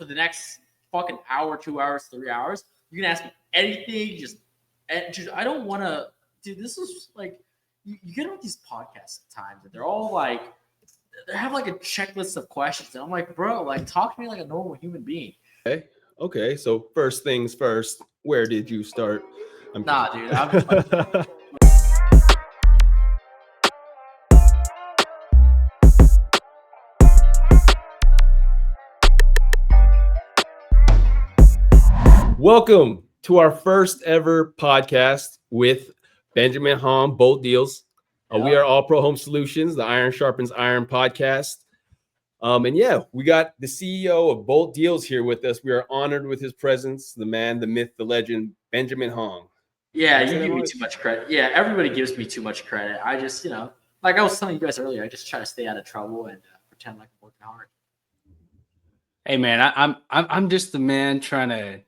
for the next fucking hour, 2 hours, 3 hours, you can ask me anything. Just I don't want to, dude. This is like you get on these podcasts at times, and they're all like they have like a checklist of questions, and I'm like, bro, like talk to me like a normal human being. Okay. So first things first, where did you start? Nah, dude. Welcome to our first ever podcast with Benjamin Hom, Bolt Deals. We are All Pro Home Solutions, the Iron Sharpens Iron podcast. And yeah, we got the CEO of Bolt Deals here with us. We are honored with his presence, the man, the myth, the legend, Benjamin Hom. Yeah, you give me too much credit. Yeah, everybody gives me too much credit. I just, like I was telling you guys earlier, I just try to stay out of trouble and pretend like I'm working hard. Hey man, I'm just the man trying to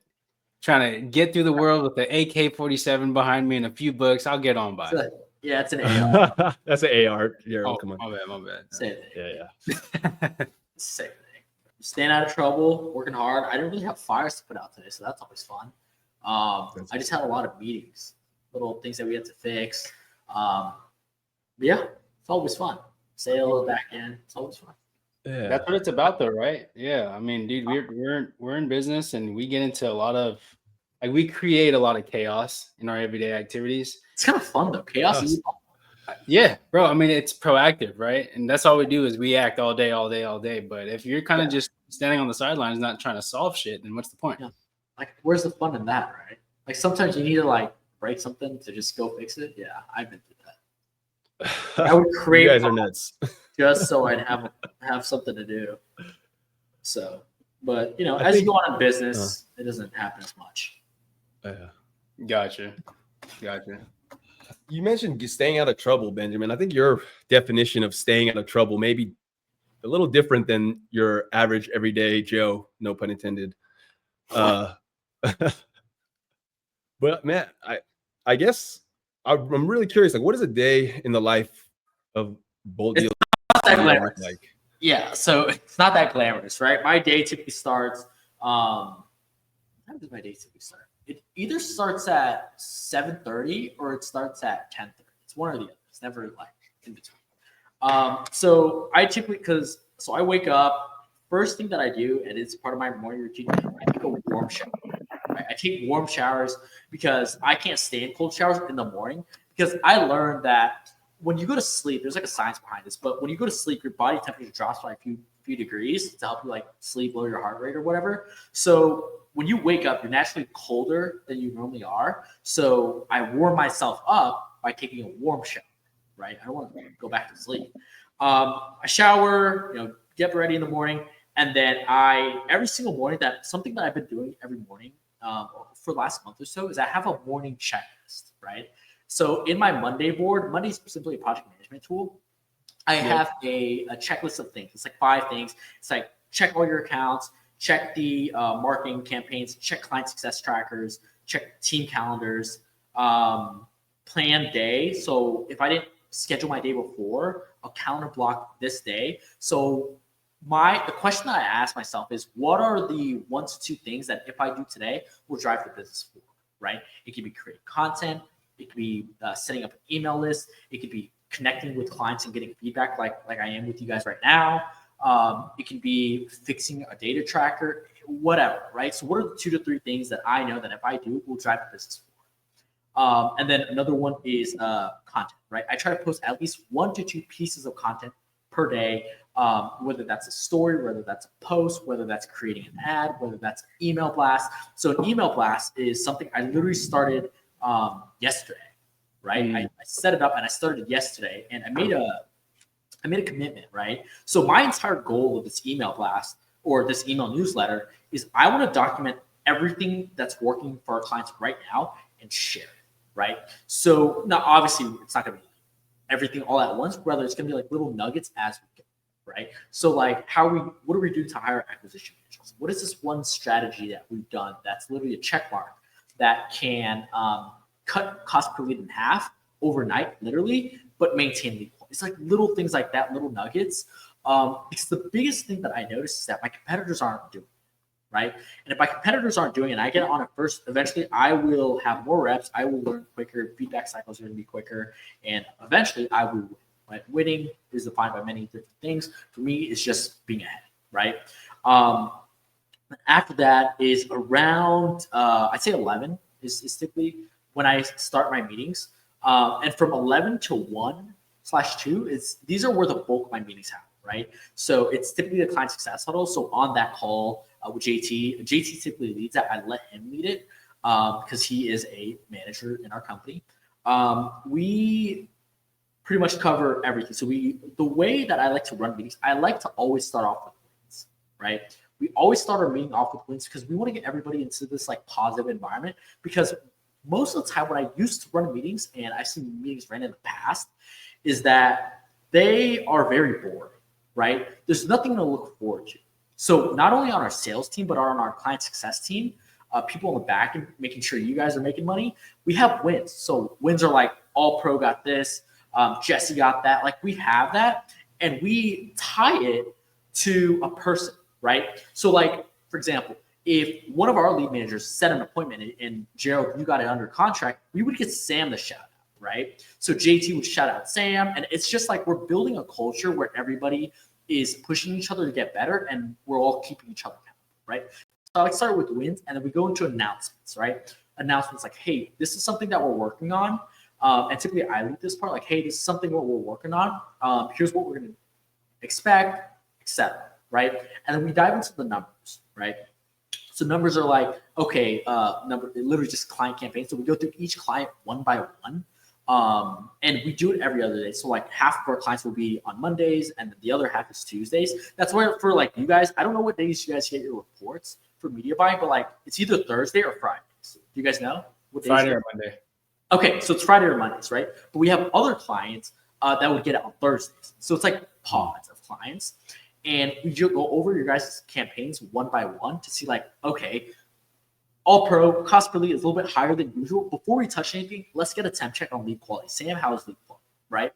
get through the world with the AK-47 behind me and a few books. I'll get on by. It's an AR. That's an AR. Oh, come on. My bad. Same thing. Yeah. Same thing. Staying out of trouble, working hard. I didn't really have fires to put out today, so that's always fun. I just had a lot of meetings, little things that we had to fix. But yeah, it's always fun. Sales, back end, it's always fun. Yeah. That's what it's about, though, right? Yeah, I mean, dude, we're in business, and we get into a lot of we create a lot of chaos in our everyday activities. It's kind of fun though. Chaos is fun. Yeah, bro. I mean, it's proactive, right? And that's all we do is we act all day. But if you're kind of just standing on the sidelines, not trying to solve shit, then what's the point? Yeah. Like, where's the fun in that, right? Like, sometimes you need to like break something to just go fix it. Yeah, I've been through that. I would create. You guys are nuts. Just so I'd have something to do. So, but as you go on in business, it doesn't happen as much. Gotcha. You mentioned staying out of trouble, Benjamin. I think your definition of staying out of trouble may be a little different than your average everyday Joe, no pun intended. But man, I guess I'm really curious. Like, what is a day in the life of Bolt Deals like? Yeah, so it's not that glamorous, right? My day typically starts. How does my day typically start? It either starts at 7:30 or it starts at 10:30. It's one or the other. It's never like in between. So I typically I wake up. First thing that I do, and it's part of my morning routine, I take a warm shower. Right? I take warm showers because I can't stay in cold showers in the morning because I learned that when you go to sleep, there's like a science behind this, but when you go to sleep, your body temperature drops by a few degrees to help you like sleep, lower your heart rate or whatever. So when you wake up, you're naturally colder than you normally are. So I warm myself up by taking a warm shower, right? I don't want to go back to sleep. I shower, get ready in the morning. And then every single morning, something that I've been doing every morning for the last month or so is I have a morning checklist, right? So in my Monday board, Monday's simply a project management tool. I have a checklist of things. It's like 5 things. It's like check all your accounts, check the marketing campaigns, check client success trackers, check team calendars, plan day. So if I didn't schedule my day before, I'll calendar block this day. So the question that I ask myself is, what are the 1 to 2 things that if I do today will drive the business forward, right? It could be creating content. It could be setting up an email list. It could be connecting with clients and getting feedback like I am with you guys right now. It can be fixing a data tracker, whatever, right? So what are the 2 to 3 things that I know that if I do will drive the business forward? And then another one is content, right? I try to post at least 1 to 2 pieces of content per day, whether that's a story, whether that's a post, whether that's creating an ad, whether that's an email blast. So an email blast is something I literally started yesterday, right? I set it up and I started yesterday, and I made a commitment, right? So my entire goal of this email blast or this email newsletter is I want to document everything that's working for our clients right now and share it, right? So now obviously it's not going to be everything all at once, rather it's going to be like little nuggets as we go, right? So like what are we doing to hire acquisition managers? What is this one strategy that we've done that's literally a check mark that can cut cost per lead in half overnight, literally, but maintain lead quality? It's like little things like that, little nuggets. Because the biggest thing that I noticed is that my competitors aren't doing, right? And if my competitors aren't doing it, I get on it first. Eventually, I will have more reps. I will learn quicker. Feedback cycles are going to be quicker, and eventually, I will win. Right? Winning is defined by many different things. For me, it's just being ahead, right? After that is around, I'd say 11 is typically when I start my meetings, and from 11 to 1/2 these are where the bulk of my meetings happen. Right. So it's typically the client success huddle. So on that call with JT typically leads that. I let him lead it because he is a manager in our company. We pretty much cover everything. So the way that I like to run meetings, I like to always start off with wins, right? We always start our meeting off with wins because we want to get everybody into this like positive environment. Because most of the time when I used to run meetings, and I've seen meetings ran in the past, is that they are very boring. Right? There's nothing to look forward to. So not only on our sales team, but on our client success team, people in the back and making sure you guys are making money, we have wins. So wins are like all pro got this, Jesse got that. Like we have that, and we tie it to a person, right? So like, for example, if one of our lead managers set an appointment and Gerald, you got it under contract, we would get Sam the shout out. Right. So JT would shout out Sam. And it's just like we're building a culture where everybody is pushing each other to get better and we're all keeping each other accountable. Right. So I like start with wins and then we go into announcements, right? Announcements like, hey, this is something that we're working on. And typically I lead this part like, hey, this is something that we're working on. Here's what we're going to expect, etc. Right. And then we dive into the numbers, right? So numbers are like, okay, literally just client campaigns. So we go through each client one by one. And we do it every other day. So like half of our clients will be on Mondays and the other half is Tuesdays. That's where for like you guys, I don't know what days you guys get your reports for media buying, but like it's either Thursday or Fridays. Do you guys know? What Friday or Monday. Okay. So it's Friday or Mondays, right? But we have other clients that would get it on Thursdays. So it's like pods of clients. And we go over your guys' campaigns one by one to see like, okay, all pro cost per lead is a little bit higher than usual. Before we touch anything, let's get a temp check on lead quality. Sam, how is lead quality, right?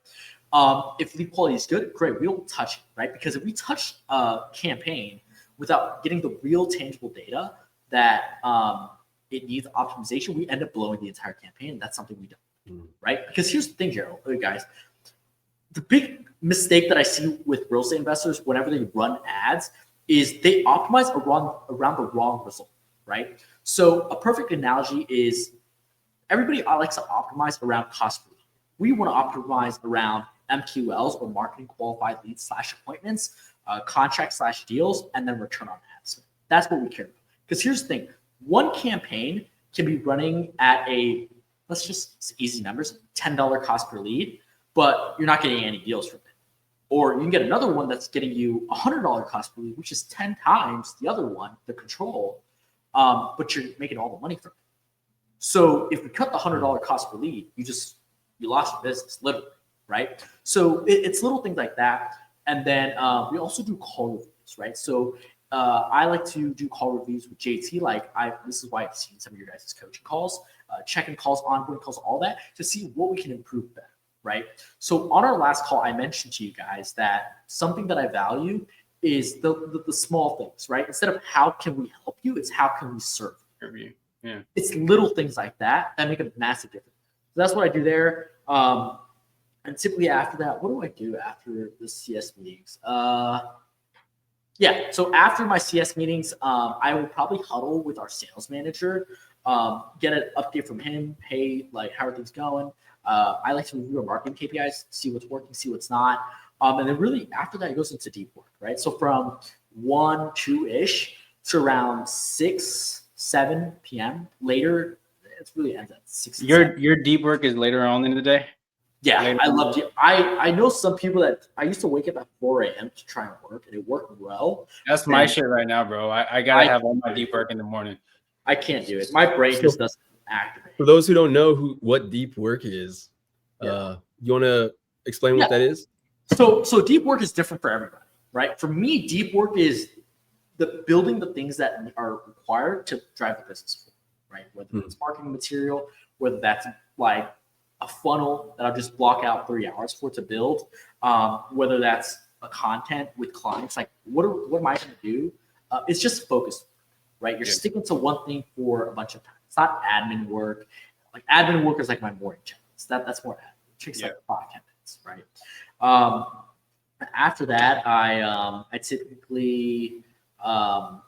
If lead quality is good, great. We don't touch it, right? Because if we touch a campaign without getting the real tangible data that it needs optimization, we end up blowing the entire campaign. That's something we don't, right? Because here's the thing, Gerald, guys. The big mistake that I see with real estate investors whenever they run ads is they optimize around the wrong result, right? So a perfect analogy is everybody likes to optimize around cost per lead. We want to optimize around MQLs or marketing qualified leads / appointments, contracts / deals, and then return on ad spend. That's what we care about. Because here's the thing. One campaign can be running at a, let's just easy numbers, $10 cost per lead, but you're not getting any deals from it. Or you can get another one that's getting you $100 cost per lead, which is 10 times the other one, the control, but you're making all the money from it. So if we cut the $100 cost per lead, you lost your business, literally, right? So it's little things like that. And then we also do call reviews, right? So I like to do call reviews with JT. This is why I've seen some of your guys' coaching calls, check-in calls, onboarding calls, all that to see what we can improve better, right? So on our last call, I mentioned to you guys that something that I value is the small things, right? Instead of how can we help you, it's how can we serve you. Yeah. It's little things like that make a massive difference. So that's what I do there. And typically after that, what do I do after the CS meetings? So after my CS meetings, I will probably huddle with our sales manager, get an update from him. Hey, like, how are things going? I like to review our marketing KPIs, see what's working, see what's not. And then really after that, it goes into deep work, right? So from 1, 2-ish to around 6, 7 p.m. later, it really ends at 6. Your deep work is later on in the day? Yeah, later I love it. I know some people that I used to wake up at 4 a.m. to try and work, and it worked well. That's my shit right now, bro. I gotta have all my deep work in the morning. I can't do it. My brain just doesn't activate. For those who don't know what deep work is, you want to explain what that is? So deep work is different for everybody, right? For me, deep work is building the things that are required to drive the business forward, right? Whether it's marketing material, whether that's like a funnel that I'll just block out 3 hours for to build, whether that's a content with clients, like what am I going to do? It's just focus, right? You're sticking to one thing for a bunch of time. It's not admin work. Like admin work is like my morning check-ins. That's more admin. It takes like 5-10 minutes, right? After that, I typically I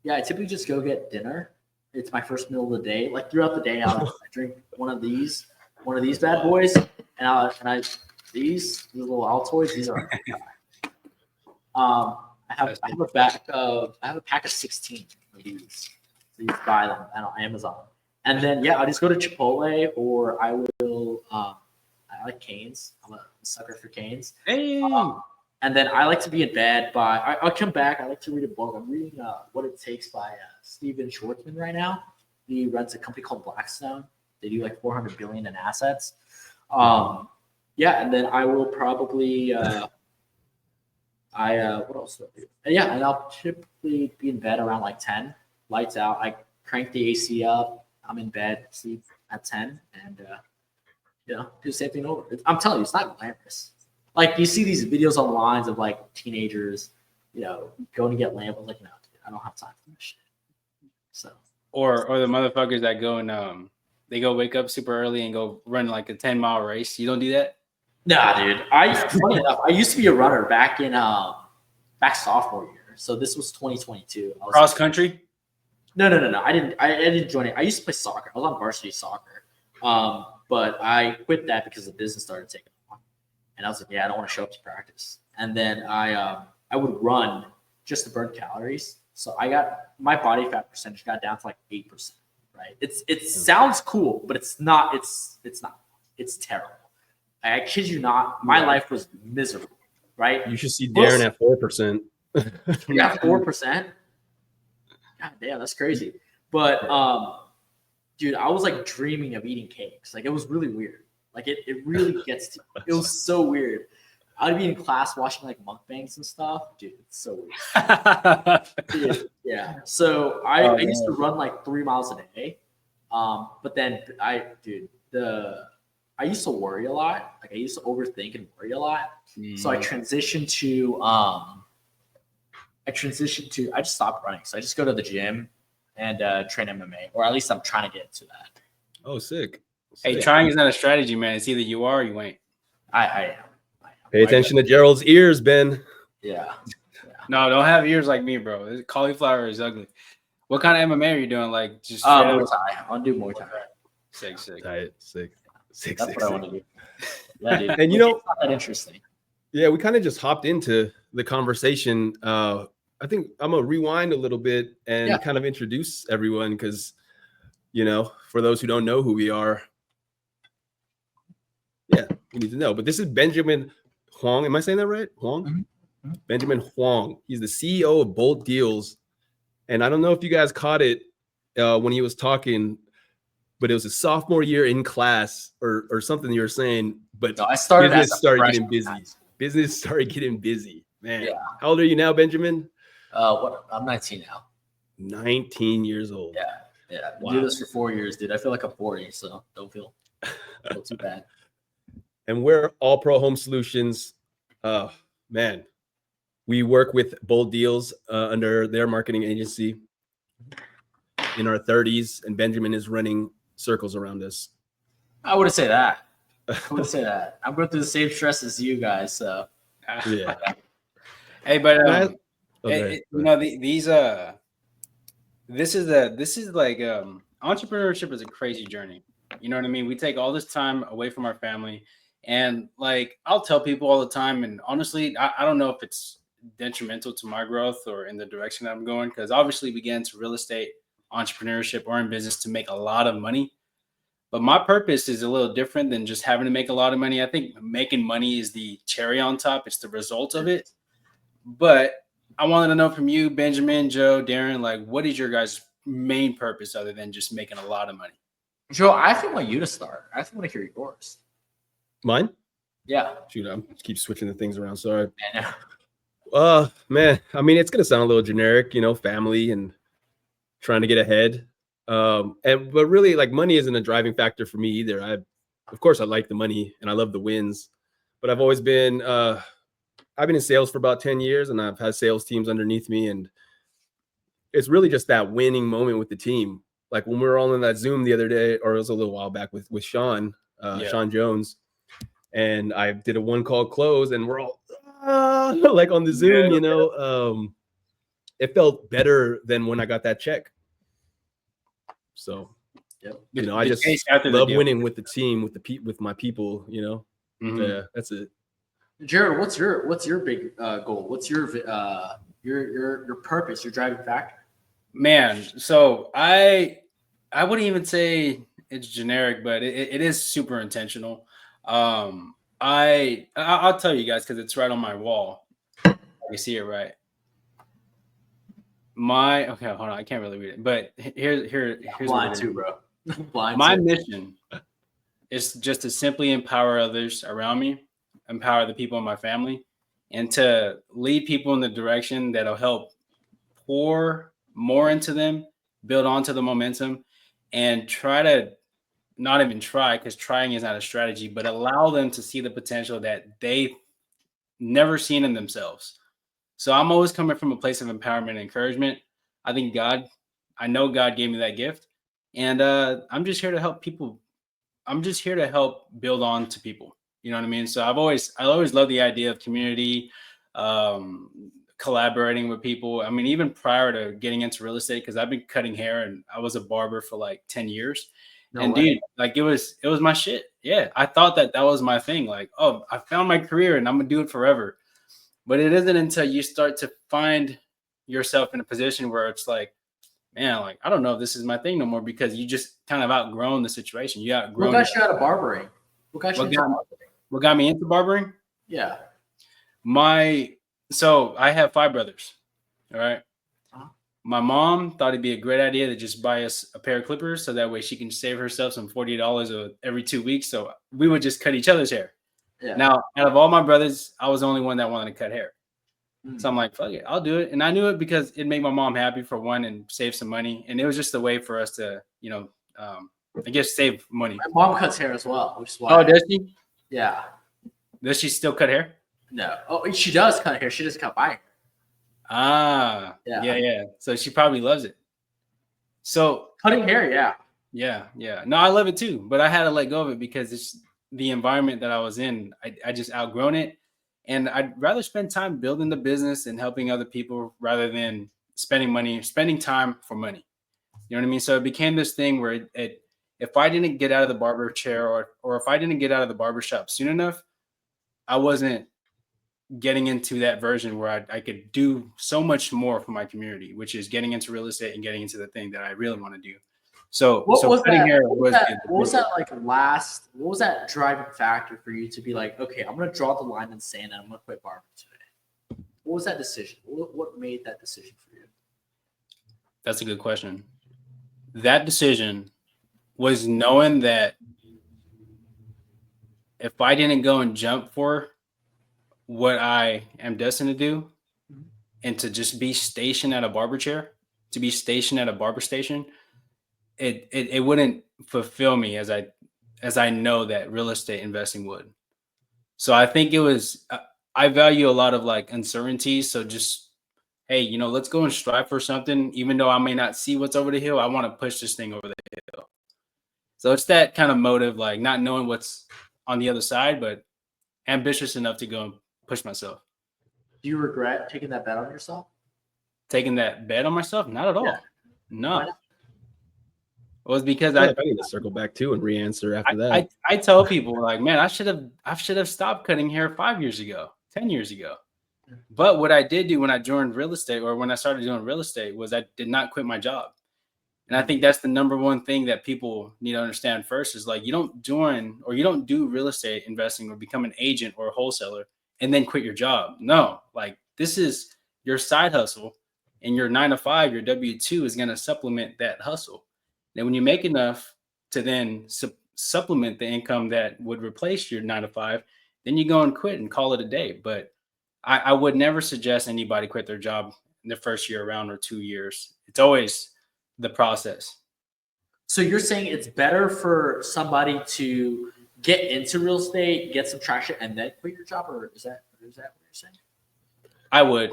typically just go get dinner. It's my first meal of the day. Like throughout the day, I drink one of these bad boys, and these little Altoids. These are. I have a pack of 16 of these. So you buy them on Amazon, and then I just go to Chipotle, or I will. I like Cane's. I'm a sucker for Cane's. Hey. And then I like to be in bed I'll come back. I like to read a book. I'm reading What It Takes by Steven Schwartzman right now. He runs a company called Blackstone. They do like 400 billion in assets. And then I will probably what else do I do? And I'll typically be in bed around like 10, lights out. I crank the AC up. I'm in bed, sleep at 10, and do the same thing over. I'm telling you, it's not glamorous. Like you see these videos online of like teenagers, going to get lamp. I'm like, no, dude, I don't have time for this shit. So or the motherfuckers that go and they go wake up super early and go run like a 10-mile race. You don't do that? Nah, dude. Funny enough, I used to be a runner back in back sophomore year. So this was 2022. Cross country? No. I didn't join it. I used to play soccer. I was on varsity soccer. But I quit that because the business started taking off. And I was like, I don't want to show up to practice. And then I would run just to burn calories. So my body fat percentage got down to like 8%, right? It sounds cool, but it's not. It's not. It's terrible. I kid you not. My life was miserable, right? You should see Darren at 4%. Yeah, 4%. God damn, that's crazy. But dude, I was like dreaming of eating cakes. Like it was really weird. Like it really gets to you. It was so weird. I'd be in class watching like mukbangs and stuff. Dude, it's so weird. Dude, yeah. So I used to run like 3 miles a day. But then I used to worry a lot. Like I used to overthink and worry a lot. So I transitioned to I just stopped running. So I just go to the gym and train MMA, or at least I'm trying to get into that. Oh, sick. Hey, trying is not a strategy, man. It's either you are or you ain't. I am. Pay attention to Gerald's ears, Ben. Yeah. No, don't have ears like me, bro. Cauliflower is ugly. What kind of MMA are you doing? Like just Muay Thai. I'll do Muay Thai. Sick. Sick. That's what I want to do. Yeah, dude. And it's not that interesting. Yeah, we kind of just hopped into the conversation. I think I'm gonna rewind a little bit and kind of introduce everyone because, for those who don't know who we are, we need to know. But this is Benjamin Huang. Am I saying that right? Huang? Mm-hmm. Benjamin Huang. He's the CEO of Bolt Deals. And I don't know if you guys caught it when he was talking, but it was a sophomore year in class or something you were saying. But no, I started business started getting busy. Business started getting busy. Man, how old are you now, Benjamin? I'm 19 now. 19 years old. Yeah. I've been doing this for 4 years, dude. I feel like I'm 40, so don't feel too bad. And we're All Pro Home Solutions. Man, we work with Bold Deals under their marketing agency in our 30s, and Benjamin is running circles around us. I wouldn't say that. I'm going through the same stress as you guys, so yeah. Hey, but this is like entrepreneurship is a crazy journey. You know what I mean? We take all this time away from our family, and like I'll tell people all the time, and honestly, I don't know if it's detrimental to my growth or in the direction that I'm going, because obviously we get into real estate, entrepreneurship, or in business to make a lot of money. But my purpose is a little different than just having to make a lot of money. I think making money is the cherry on top. It's the result of it. But I wanted to know from you, Benjamin, Joe, Darren, like, what is your guys' main purpose other than just making a lot of money? Joe, I actually want you to start. I actually want to hear yours. Mine? Yeah. Shoot, I'm keep switching the things around. Sorry. I know. Man, I mean, it's gonna sound a little generic, family and trying to get ahead. But really, like, money isn't a driving factor for me either. Of course, I like the money and I love the wins, but I've always been, I've been in sales for about 10 years, and I've had sales teams underneath me, and it's really just that winning moment with the team. Like when we were all in that Zoom the other day, or it was a little while back with Sean, Sean Jones, and I did a 1-call close, and we're all like on the Zoom, it felt better than when I got that check. So, I just love winning with the team, with my people, Yeah, that's it. Jared, what's your big goal? What's your purpose, your driving factor? Man, so I wouldn't even say it's generic, but it is super intentional. I'll tell you guys because it's right on my wall. You see it right. Okay, hold on, I can't really read it, but here's blind too, bro. Blind. My mission is just to simply empower others around me, empower the people in my family, and to lead people in the direction that'll help pour more into them, build onto the momentum, and try to not even try, because trying is not a strategy, but allow them to see the potential that they've never seen in themselves. So I'm always coming from a place of empowerment and encouragement. I know God gave me that gift, and I'm just here to help people. I'm just here to help build on to people. You know what I mean? So I always love the idea of community, collaborating with people. I mean, even prior to getting into real estate, because I've been cutting hair and I was a barber for like 10 years. Dude, like it was my shit. Yeah. I thought that was my thing. Like, oh, I found my career and I'm gonna do it forever. But it isn't until you start to find yourself in a position where it's like, man, like, I don't know if this is my thing no more, because you just kind of outgrown the situation. You outgrown. What got you out of barbering? What got me into barbering? Yeah. So I have 5 brothers. All right. My mom thought it'd be a great idea to just buy us a pair of clippers, so that way she can save herself some $40 every 2 weeks. So we would just cut each other's hair. Yeah. Now, out of all my brothers, I was the only one that wanted to cut hair. So I'm like, fuck it, I'll do it. And I knew it because it made my mom happy, for one, and save some money. And it was just a way for us to, I guess, save money. My mom cuts hair as well, which is why. Oh, does she? Yeah. Does she still cut hair? No. Oh, she does cut hair. She just cut my hair. Ah, yeah. So she probably loves it. So cutting hair, yeah. No, I love it too, but I had to let go of it because it's the environment that I was in. I just outgrown it, and I'd rather spend time building the business and helping other people rather than spending time for money. You know what I mean? So it became this thing where if I didn't get out of the barber chair or if I didn't get out of the barbershop soon enough, I wasn't getting into that version where I could do so much more for my community, which is getting into real estate and getting into the thing that I really want to do. So what was that driving factor for you to be like, okay, I'm going to draw the line in the sand and I'm going to quit barbering today? What was that decision? What made that decision for you? That's a good question. That decision was knowing that if I didn't go and jump for what I am destined to do, and to just be stationed at a barber chair, to be stationed at a barber station, it wouldn't fulfill me as I know that real estate investing would. So I think it was, I value a lot of like uncertainty. So just, hey, let's go and strive for something. Even though I may not see what's over the hill, I want to push this thing over the hill. So it's that kind of motive, like not knowing what's on the other side, but ambitious enough to go and push myself. Do you regret taking that bet on yourself? Taking that bet on myself? Not at all. Yeah. No. It was because I need to circle back too and re-answer after that. I tell people like, man, I should have stopped cutting hair 5 years ago, 10 years ago. But what I did do when I joined real estate, or when I started doing real estate, was I did not quit my job. And I think that's the number one thing that people need to understand first is like, you don't join or you don't do real estate investing or become an agent or a wholesaler and then quit your job. No, like this is your side hustle, and your 9 to 5, your W-2 is going to supplement that hustle. And when you make enough to then supplement the income that would replace your 9 to 5, then you go and quit and call it a day. But I would never suggest anybody quit their job in the first year around or 2 years. It's always the process. So you're saying it's better for somebody to get into real estate, get some traction, and then quit your job, or is that what you're saying? I would.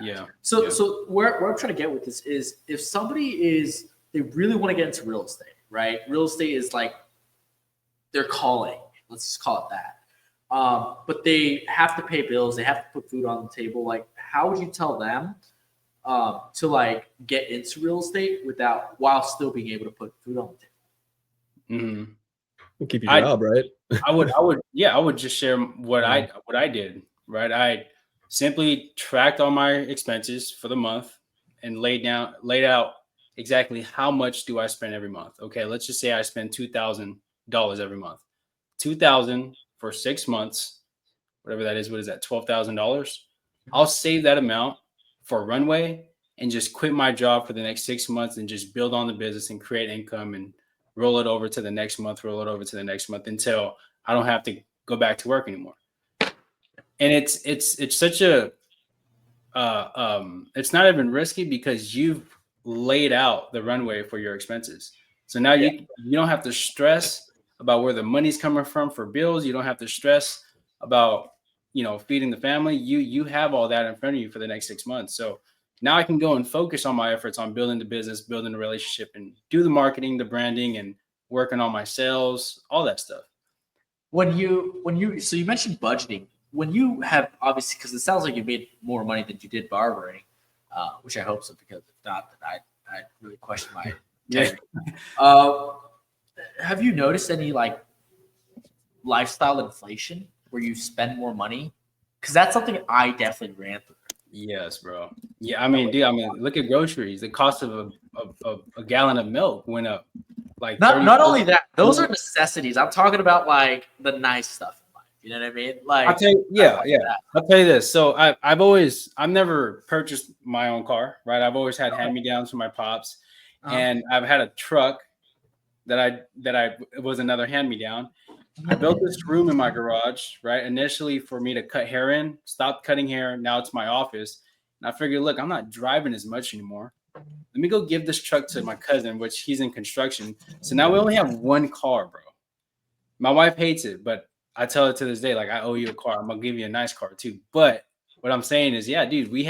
Yeah. So where I'm trying to get with this is if somebody they really want to get into real estate, right? Real estate is like their calling. Let's just call it that. But they have to pay bills. They have to put food on the table. Like, how would you tell them to like get into real estate while still being able to put food on the table? Mm-hmm. We'll keep your job, right? I would just share what I did, right? I simply tracked all my expenses for the month and laid out exactly how much do I spend every month. Okay, let's just say I spend $2,000 every month. 2,000 for 6 months, whatever that is. What is that? $12,000. I'll save that amount for a runway and just quit my job for the next 6 months and just build on the business and create income and roll it over to the next month, until I don't have to go back to work anymore. And it's such a it's not even risky because you've laid out the runway for your expenses. So now you don't have to stress about where the money's coming from for bills. You don't have to stress about, feeding the family. You have all that in front of you for the next 6 months. So now I can go and focus on my efforts on building the business, building the relationship, and do the marketing, the branding, and working on my sales, all that stuff. So you mentioned budgeting. When you have, obviously, because it sounds like you made more money than you did barbering, which I hope so, because if not, then I really question my integrity. Have you noticed any like lifestyle inflation where you spend more money? Because that's something I definitely ran through. Yes, bro. Yeah, I mean, look at groceries. The cost of a gallon of milk went up. Like not only that, those are necessities. I'm talking about like the nice stuff in life. You know what I mean? Like, I'll tell you, I'll tell you this. So I've never purchased my own car, right? I've always had hand-me-downs from my pops, and I've had a truck that it was another hand-me-down. I built this room in my garage, right? Initially for me to cut hair in, stopped cutting hair. Now it's my office. And I figured, look, I'm not driving as much anymore. Let me go give this truck to my cousin, which he's in construction. So now we only have one car, bro. My wife hates it, but I tell her to this day, like, I owe you a car. I'm going to give you a nice car too. But what I'm saying is, yeah, dude, we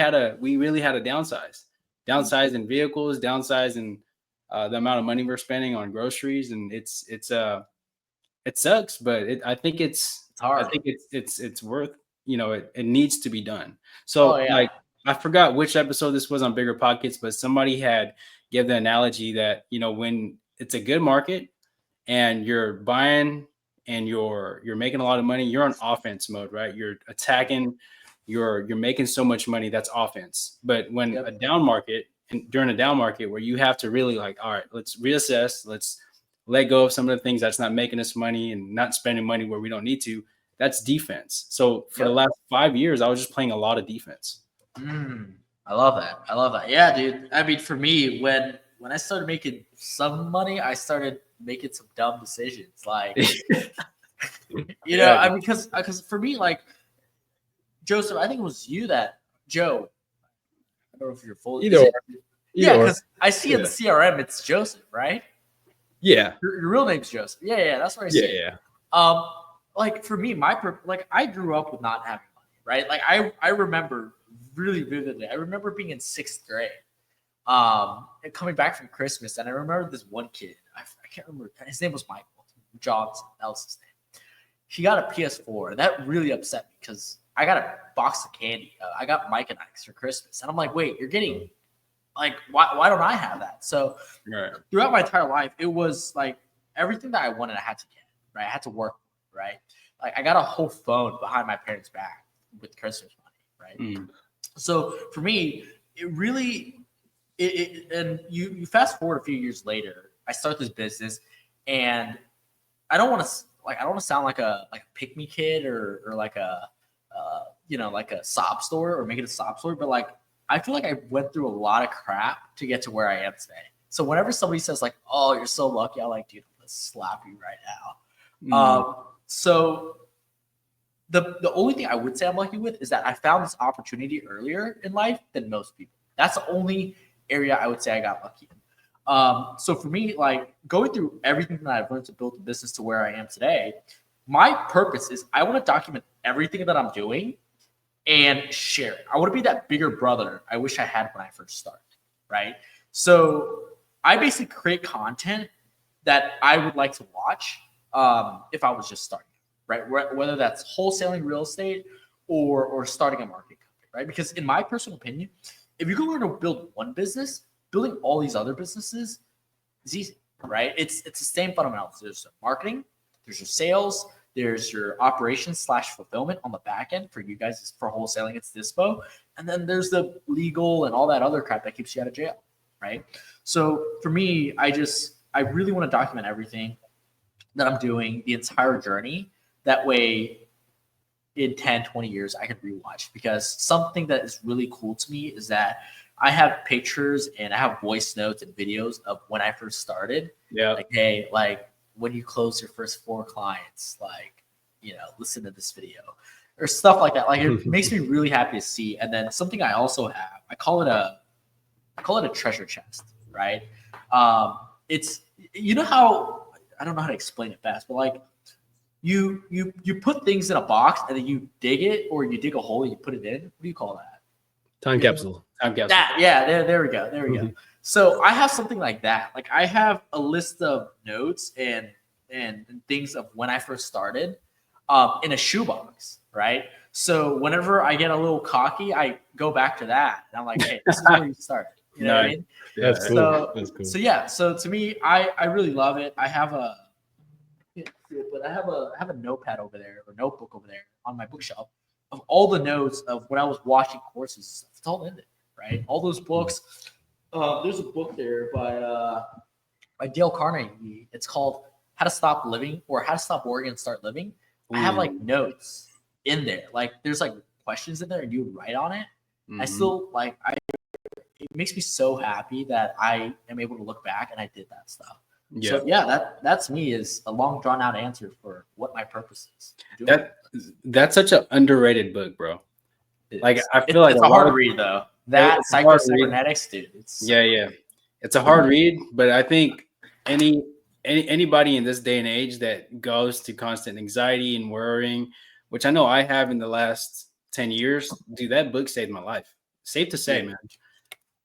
really had a downsize in vehicles, downsize in the amount of money we're spending on groceries. And it sucks, but I think it's hard. I think it's worth, it needs to be done. So like, I forgot which episode this was on Bigger Pockets, but somebody had give the analogy that, when it's a good market and you're buying and you're making a lot of money, you're on offense mode, right? You're attacking, you're making so much money, that's offense. But when during a down market where you have to really like, all right, let's reassess, let's let go of some of the things that's not making us money and not spending money where we don't need to, that's defense. So for the last 5 years, I was just playing a lot of defense. I love that. Yeah, dude. I mean, for me, when I started making some money, I started making some dumb decisions. Like, because for me, like, Joseph, I think it was you Joe. I don't know if you're full. Yeah, because I see in the CRM, it's Joseph, right? Yeah. Your real name's Joseph. Yeah, that's what I see. Yeah. Like for me, I grew up with not having money, right? Like I remember really vividly. I remember being in 6th grade, and coming back from Christmas, and I remember this one kid. I can't remember. His name was Michael. John's Elsa's name. He got a PS4, and that really upset me because I got a box of candy. I got Mike and Ike's for Christmas, and I'm like, wait, you're getting like why don't I have that? So throughout my entire life, it was like everything that I wanted, I had to get. Right, I had to work. Right, like I got a whole phone behind my parents' back with Christmas money. Right. So for me, it really, and you fast forward a few years later, I start this business, and I don't want to sound like a pick me kid or like a like a sob store or make it a sob store, but like I feel like I went through a lot of crap to get to where I am today. So whenever somebody says like, "Oh, you're so lucky," I'm like, "Dude, I'm gonna slap you right now." So the only thing I would say I'm lucky with is that I found this opportunity earlier in life than most people. That's the only area I would say I got lucky in. So for me, like going through everything that I've learned to build the business to where I am today, my purpose is I want to document everything that I'm doing and share it. I want to be that bigger brother I wish I had when I first started, right? So I basically create content that I would like to watch if I was just starting, right? Whether that's wholesaling real estate or starting a marketing company, right? Because in my personal opinion, if you're going to build one business, building all these other businesses is easy, right? It's the same fundamentals. There's marketing, there's your sales, there's your operations / fulfillment on the back end for you guys for wholesaling. It's dispo, and then there's the legal and all that other crap that keeps you out of jail, right? So for me, I really want to document everything that I'm doing, the entire journey. That way, in 10, 20 years, I can rewatch. Because something that is really cool to me is that I have pictures and I have voice notes and videos of when I first started. Yeah. Like, hey, like when you close your first 4 clients, like, listen to this video or stuff like that. Like it makes me really happy to see. And then something I also have, I call it a treasure chest, right? It's, how, I don't know how to explain it best, but like you put things in a box and then you dig it, or you dig a hole and you put it in. What do you call that? Time capsule. There we go. So I have something like that. Like I have a list of notes and things of when I first started in a shoebox, right? So whenever I get a little cocky, I go back to that and I'm like, hey, this is where you started. You know what I mean? That's cool. So, That's cool. So yeah, so to me, I really love it. I have a notepad over there, or notebook over there on my bookshelf of all the notes of when I was watching courses. It's all in it, right? All those books. There's a book there by Dale Carnegie. It's called How to Stop Living, or How to Stop Working and Start Living. I have like notes in there. Like there's like questions in there and you write on it. I still it makes me so happy that I am able to look back and I did that stuff. Yeah. So yeah, that's me, is a long drawn out answer for what my purpose is. That's such an underrated book, bro. Like I feel like it's a hard read though. That psycho-cybernetics, dude. It's a hard read, but I think anybody in this day and age that goes to constant anxiety and worrying, which I know I have in the last 10 years, dude, that book saved my life. Safe to say, man.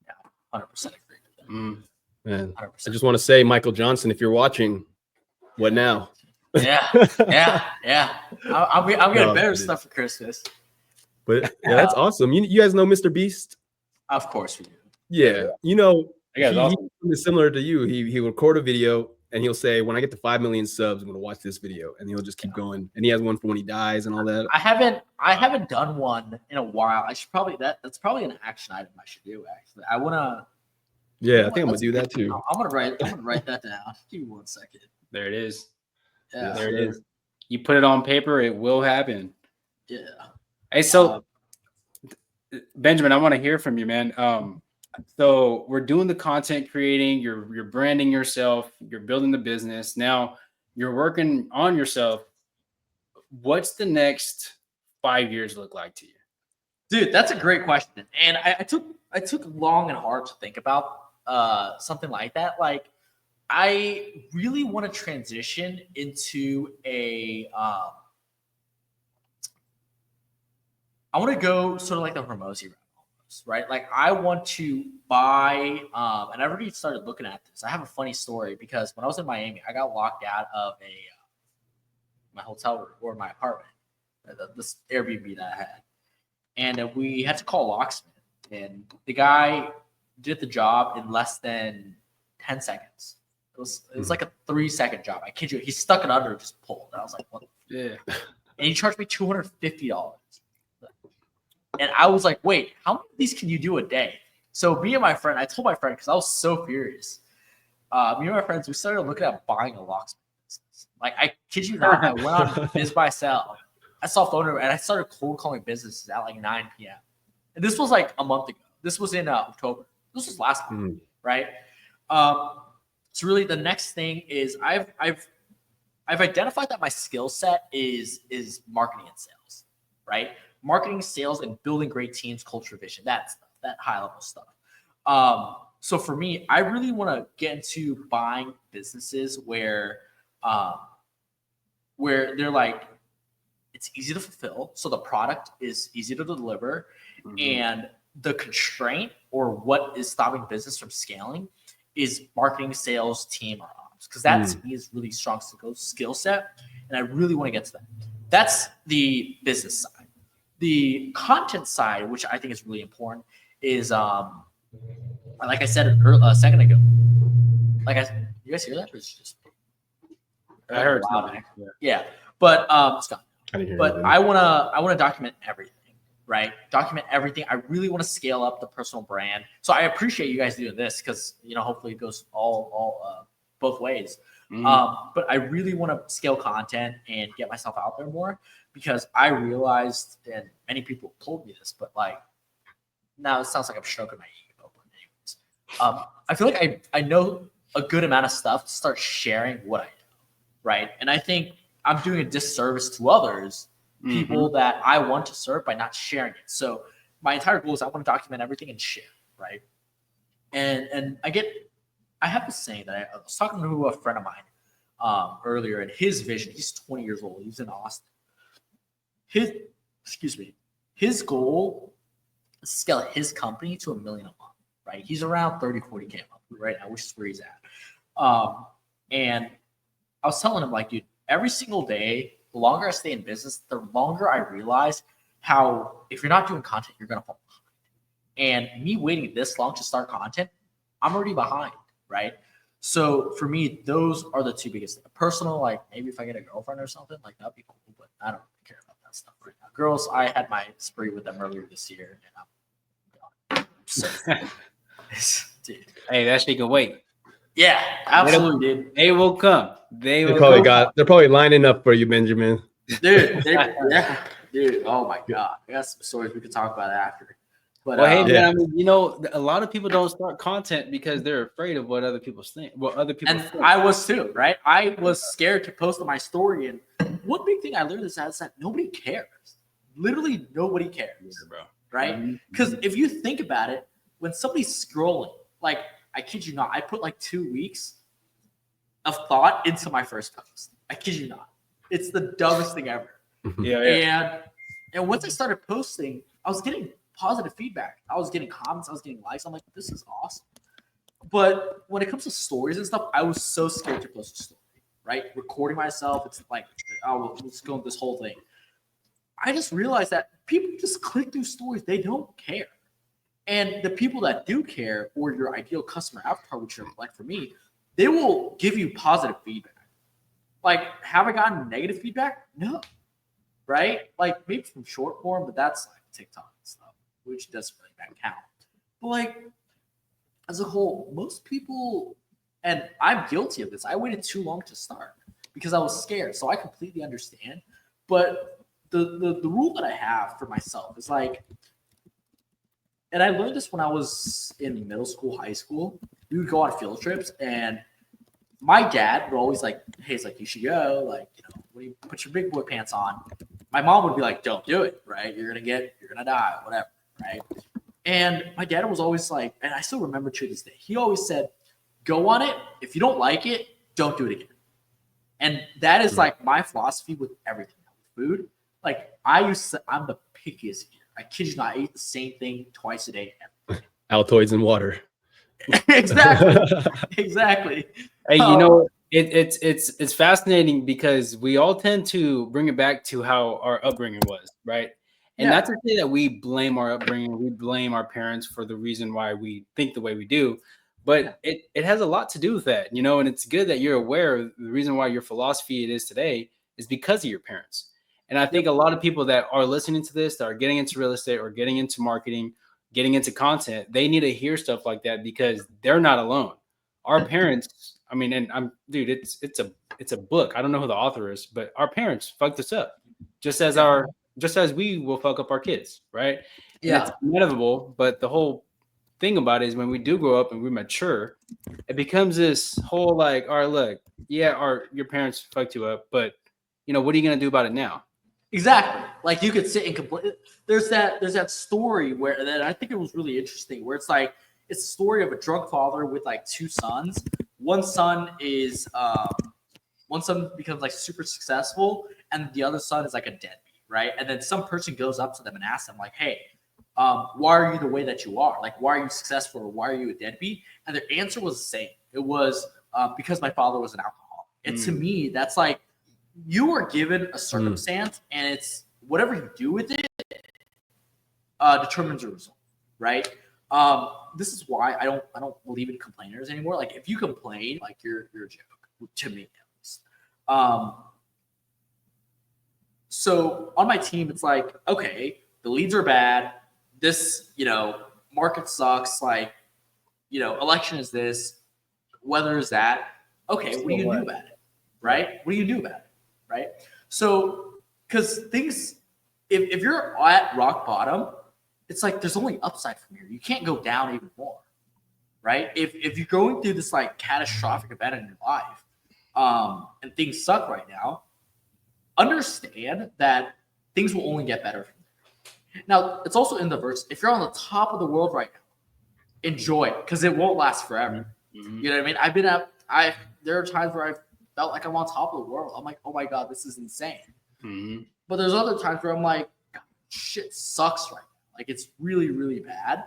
Yeah, 100% agree with that. Man, 100%. I just want to say, Michael Johnson, if you're watching, what now? Yeah. I'm getting better stuff for Christmas. But yeah, that's awesome. You guys know Mr. Beast? Of course we do. Yeah, he's similar to you. He will record a video and he'll say, when I get to 5 million subs, I'm going to watch this video, and he'll just keep going. And he has one for when he dies and all that. I haven't done one in a while. I should probably that's probably an action item I should do. Actually, I want to. Yeah, I think I'm gonna do that too. I'm gonna write that down. Give me 1 second. There it is. Yeah, there it is. You put it on paper, it will happen. Yeah. Hey, so Benjamin, I want to hear from you, man. So we're doing the content creating. You're branding yourself. You're building the business. Now you're working on yourself. What's the next 5 years look like to you? Dude, that's a great question, and I took long and hard to think about something like that. Like, I really want to transition into I want to go sort of like the Hormozy route almost, right? Like I want to buy, and I already started looking at this. I have a funny story because when I was in Miami, I got locked out of my hotel room, or my apartment, this Airbnb that I had. And we had to call a locksmith, and the guy did the job in less than 10 seconds. It was like a 3-second job. I kid you. He stuck it under and just pulled. And I was like, what? Yeah. And he charged me $250. And I was like, wait, how many of these can you do a day? So me and my friend, I told my friend, because I was so furious. Me and my friends, we started looking at buying a locksmith business. Like, I kid you not, I went on Biz Buy Sell. I saw phone number and I started cold calling businesses at like 9 p.m. And this was like a month ago. This was in October. This was last month, right? So really, the next thing is I've identified that my skill set is marketing and sales, right? Marketing, sales, and building great teams, culture, vision, that stuff, that high level stuff. So for me, I really want to get into buying businesses where they're like, it's easy to fulfill. So the product is easy to deliver. And the constraint or what is stopping business from scaling is marketing, sales, team, or ops. Because that to me is really strong skill set. And I really want to get to that. That's the business side. The content side, which I think is really important, is like I said a second ago. You guys hear that? Or is it just I heard loud? Yeah. But it's gone. But I wanna document everything. Right? Document everything. I really want to scale up the personal brand. So I appreciate you guys doing this because hopefully it goes all both ways. But I really want to scale content and get myself out there more because I realized, and many people told me this, but like now it sounds like I'm stroking my ego. But anyways, I feel like I know a good amount of stuff to start sharing what I know, right? And I think I'm doing a disservice to others. People that I want to serve by not sharing it. So my entire goal is I want to document everything and share, right? And I have this saying that I was talking to a friend of mine earlier, and his vision, he's 20 years old, he's in Austin. His goal is to scale his company to $1 million a month, right? He's around 30-40K a month right now, which is where he's at. And I was telling him, like, dude, every single day, the longer I stay in business, the longer I realize how if you're not doing content, you're going to fall behind. And me waiting this long to start content, I'm already behind, right? So for me, those are the two biggest things. Personal, like maybe if I get a girlfriend or something, like that'd be cool, but I don't care about that stuff right now. Girls, I had my spree with them earlier this year, and I'm so dude. Hey, that shit can wait. Yeah, absolutely, dude. They will come. They're probably lining up for you, Benjamin. Dude, dude. Oh my god, I got some stories we could talk about after. But hey, man, I mean, a lot of people don't start content because they're afraid of what other people think. And I was too, right? I was scared to post on my story. And one big thing I learned is that nobody cares. Literally, nobody cares, bro. Right? Because if you think about it, when somebody's scrolling, like I kid you not, I put like 2 weeks of thought into my first post. I kid you not. It's the dumbest thing ever. Yeah. And once I started posting, I was getting positive feedback. I was getting comments. I was getting likes. I'm like, this is awesome. But when it comes to stories and stuff, I was so scared to post a story, right? Recording myself. It's like, oh, let's go with this whole thing. I just realized that people just click through stories. They don't care. And the people that do care, or your ideal customer avatar, which are like for me, they will give you positive feedback. Like, have I gotten negative feedback? No. Right? Like, maybe from short form, but that's like TikTok and stuff, which doesn't really count. But like, as a whole, most people, and I'm guilty of this, I waited too long to start because I was scared. So I completely understand. But the rule that I have for myself is like, and I learned this when I was in middle school, high school. We would go on field trips, and my dad would always like, hey, it's like, you should go, like, when you put your big boy pants on. My mom would be like, don't do it, right? You're gonna die, whatever, right? And my dad was always like, and I still remember to this day, he always said, go on it. If you don't like it, don't do it again. And that is like my philosophy with everything. With food, like I'm the pickiest eater. I kid you not, I eat the same thing twice a day. Altoids and water. Exactly. Hey, it's fascinating because we all tend to bring it back to how our upbringing was, right? And not to say that we blame our upbringing, we blame our parents for the reason why we think the way we do, but it has a lot to do with that, and it's good that you're aware of the reason why your philosophy it is today is because of your parents. And I think a lot of people that are listening to this, that are getting into real estate or getting into marketing, getting into content, they need to hear stuff like that because they're not alone. Our parents, I mean, and it's a book. I don't know who the author is, but our parents fucked us up, just as we will fuck up our kids, right? Yeah, and it's inevitable. But the whole thing about it is when we do grow up and we mature, it becomes this whole like, all right, look, your parents fucked you up, but what are you gonna do about it now? Exactly. Like you could sit and complain. There's that story where that I think it was really interesting, where it's like it's a story of a drug father with like two sons. One son becomes like super successful, and the other son is like a deadbeat, right? And then some person goes up to them and asks them like, hey, why are you the way that you are? Like, why are you successful? Or why are you a deadbeat? And their answer was the same. It was because my father was an alcoholic. And to me, that's like, you are given a circumstance and it's whatever you do with it determines your result, right? This is why I don't believe in complainers anymore. Like, if you complain, like, you're a joke, to me at least. So on my team, it's like, okay, the leads are bad. This, market sucks. Like, election is this, weather is that. Okay, what do you do about it, right? What do you do about it, right? So, because things, if you're at rock bottom, it's like there's only upside from here. You can't go down even more, right? If you're going through this like catastrophic event in your life, and things suck right now, understand that things will only get better from there. Now, it's also in the verse. If you're on the top of the world right now, enjoy it because it won't last forever. You know what I mean? There are times where I felt like I'm on top of the world. I'm like, oh my God, this is insane. But there's other times where I'm like, God, shit sucks right now. Like, it's really, really bad.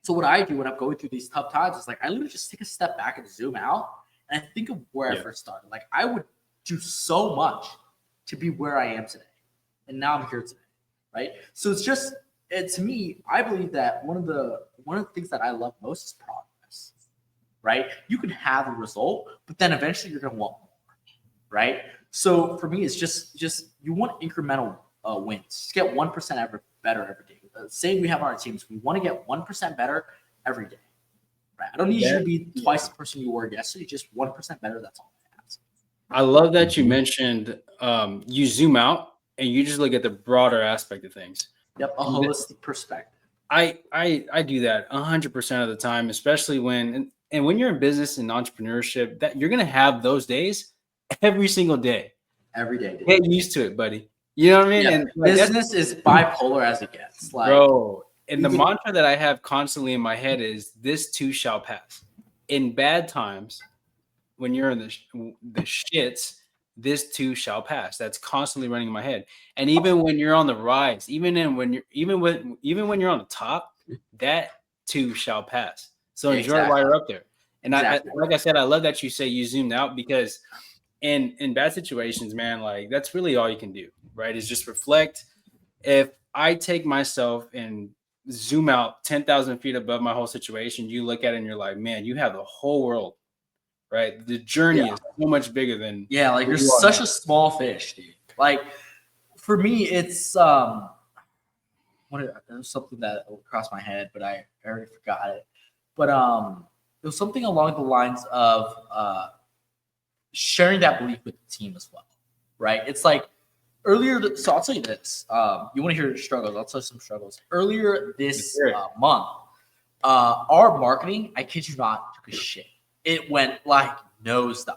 So what I do when I'm going through these tough times is like, I literally just take a step back and zoom out and I think of where I first started. Like, I would do so much to be where I am today. And now I'm here today, right? So it's just, to me, I believe that one of the things that I love most is progress, right? You can have a result, but then eventually you're going to want more, right? So for me, it's just you want incremental wins. Just get 1% better every day. Say we have our teams, we want to get 1% better every day, right? I don't need you to be twice the person you were yesterday, just 1% better. That's all I ask. I love that you mentioned you zoom out and you just look at the broader aspect of things. Yep, a holistic perspective. I do that 100% of the time, especially when you're in business and entrepreneurship, that you're gonna have those days every single day. Every day, dude. Get used to it, buddy. You know what I mean? Yeah, and business is bipolar as it gets. Like, bro, and the mantra that I have constantly in my head is this too shall pass. In bad times, when you're in the shits, this too shall pass. That's constantly running in my head. And even when you're on the rise, even when you're on the top, that too shall pass. So enjoy it while you're up there. And I like I said, I love that you say you zoomed out because in bad situations, man, like that's really all you can do, right? Is just reflect. If I take myself and zoom out 10,000 feet above my whole situation, you look at it and you're like, man, you have the whole world. Right, the journey is so much bigger than like you're such a small fish, dude. Like for me, it's there's something that crossed my head, but I already forgot it. But it was something along the lines of sharing that belief with the team as well, right? It's like earlier. So I'll tell you this. You want to hear struggles? I'll tell you some struggles. Earlier this month, our marketing, I kid you not, took a shit. It went like nosedive.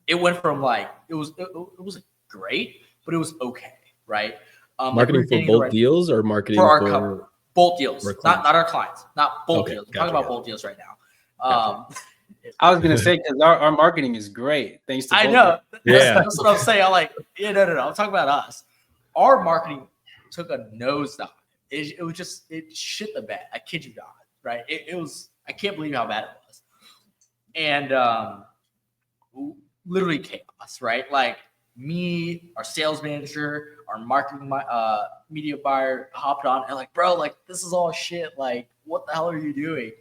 It went from like it wasn't great, but it was okay, right? Marketing for both deals or marketing for our company? Both deals, not our clients, not both deals. We're talking about both deals right now. I was gonna say because our marketing is great, thanks to. I know. That's what I'm saying. I'm like, no. I'm talking about us. Our marketing took a nosedive. It was just it shit the bed. I kid you not, right? It was. I can't believe how bad it was. And literally chaos, right? Like me, our sales manager, our marketing media buyer hopped on and like, bro, like this is all shit. Like, what the hell are you doing?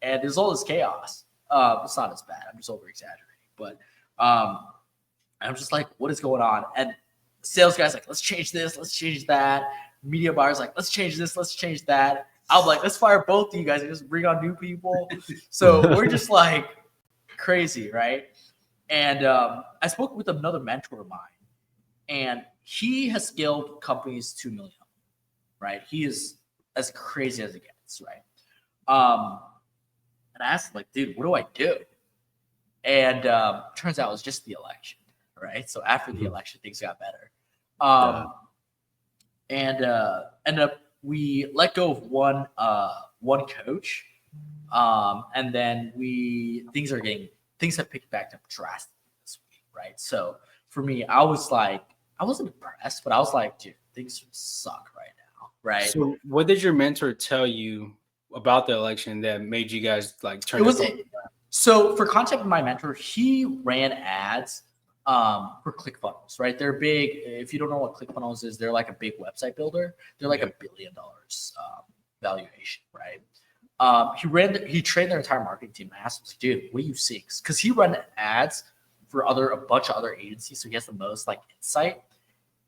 And there's all this chaos. It's not as bad. I'm just over exaggerating, but I'm just like, what is going on? And sales guys like, let's change this, let's change that. Media buyers like, let's change this, let's change that. I'm like, let's fire both of you guys and just bring on new people. So we're just like crazy, right? And I spoke with another mentor of mine, and he has scaled companies to $2 million, right? He is as crazy as it gets, right? And I asked him, like, dude, what do I do? And turns out it was just the election, right? So after the election, things got better. And we let go of one coach, and then things have picked back up drastically this week, right? So for me, I wasn't impressed, but I was like, dude, things suck right now, right? So what did your mentor tell you about the election that made you guys like turn? So for context, my mentor, he ran ads for ClickFunnels, right? They're big. If you don't know what ClickFunnels is, they're like a big website builder. They're like $1 billion valuation, right? He trained their entire marketing team. I asked him, like, dude, what do you see? Because he ran ads for a bunch of other agencies, so he has the most like insight.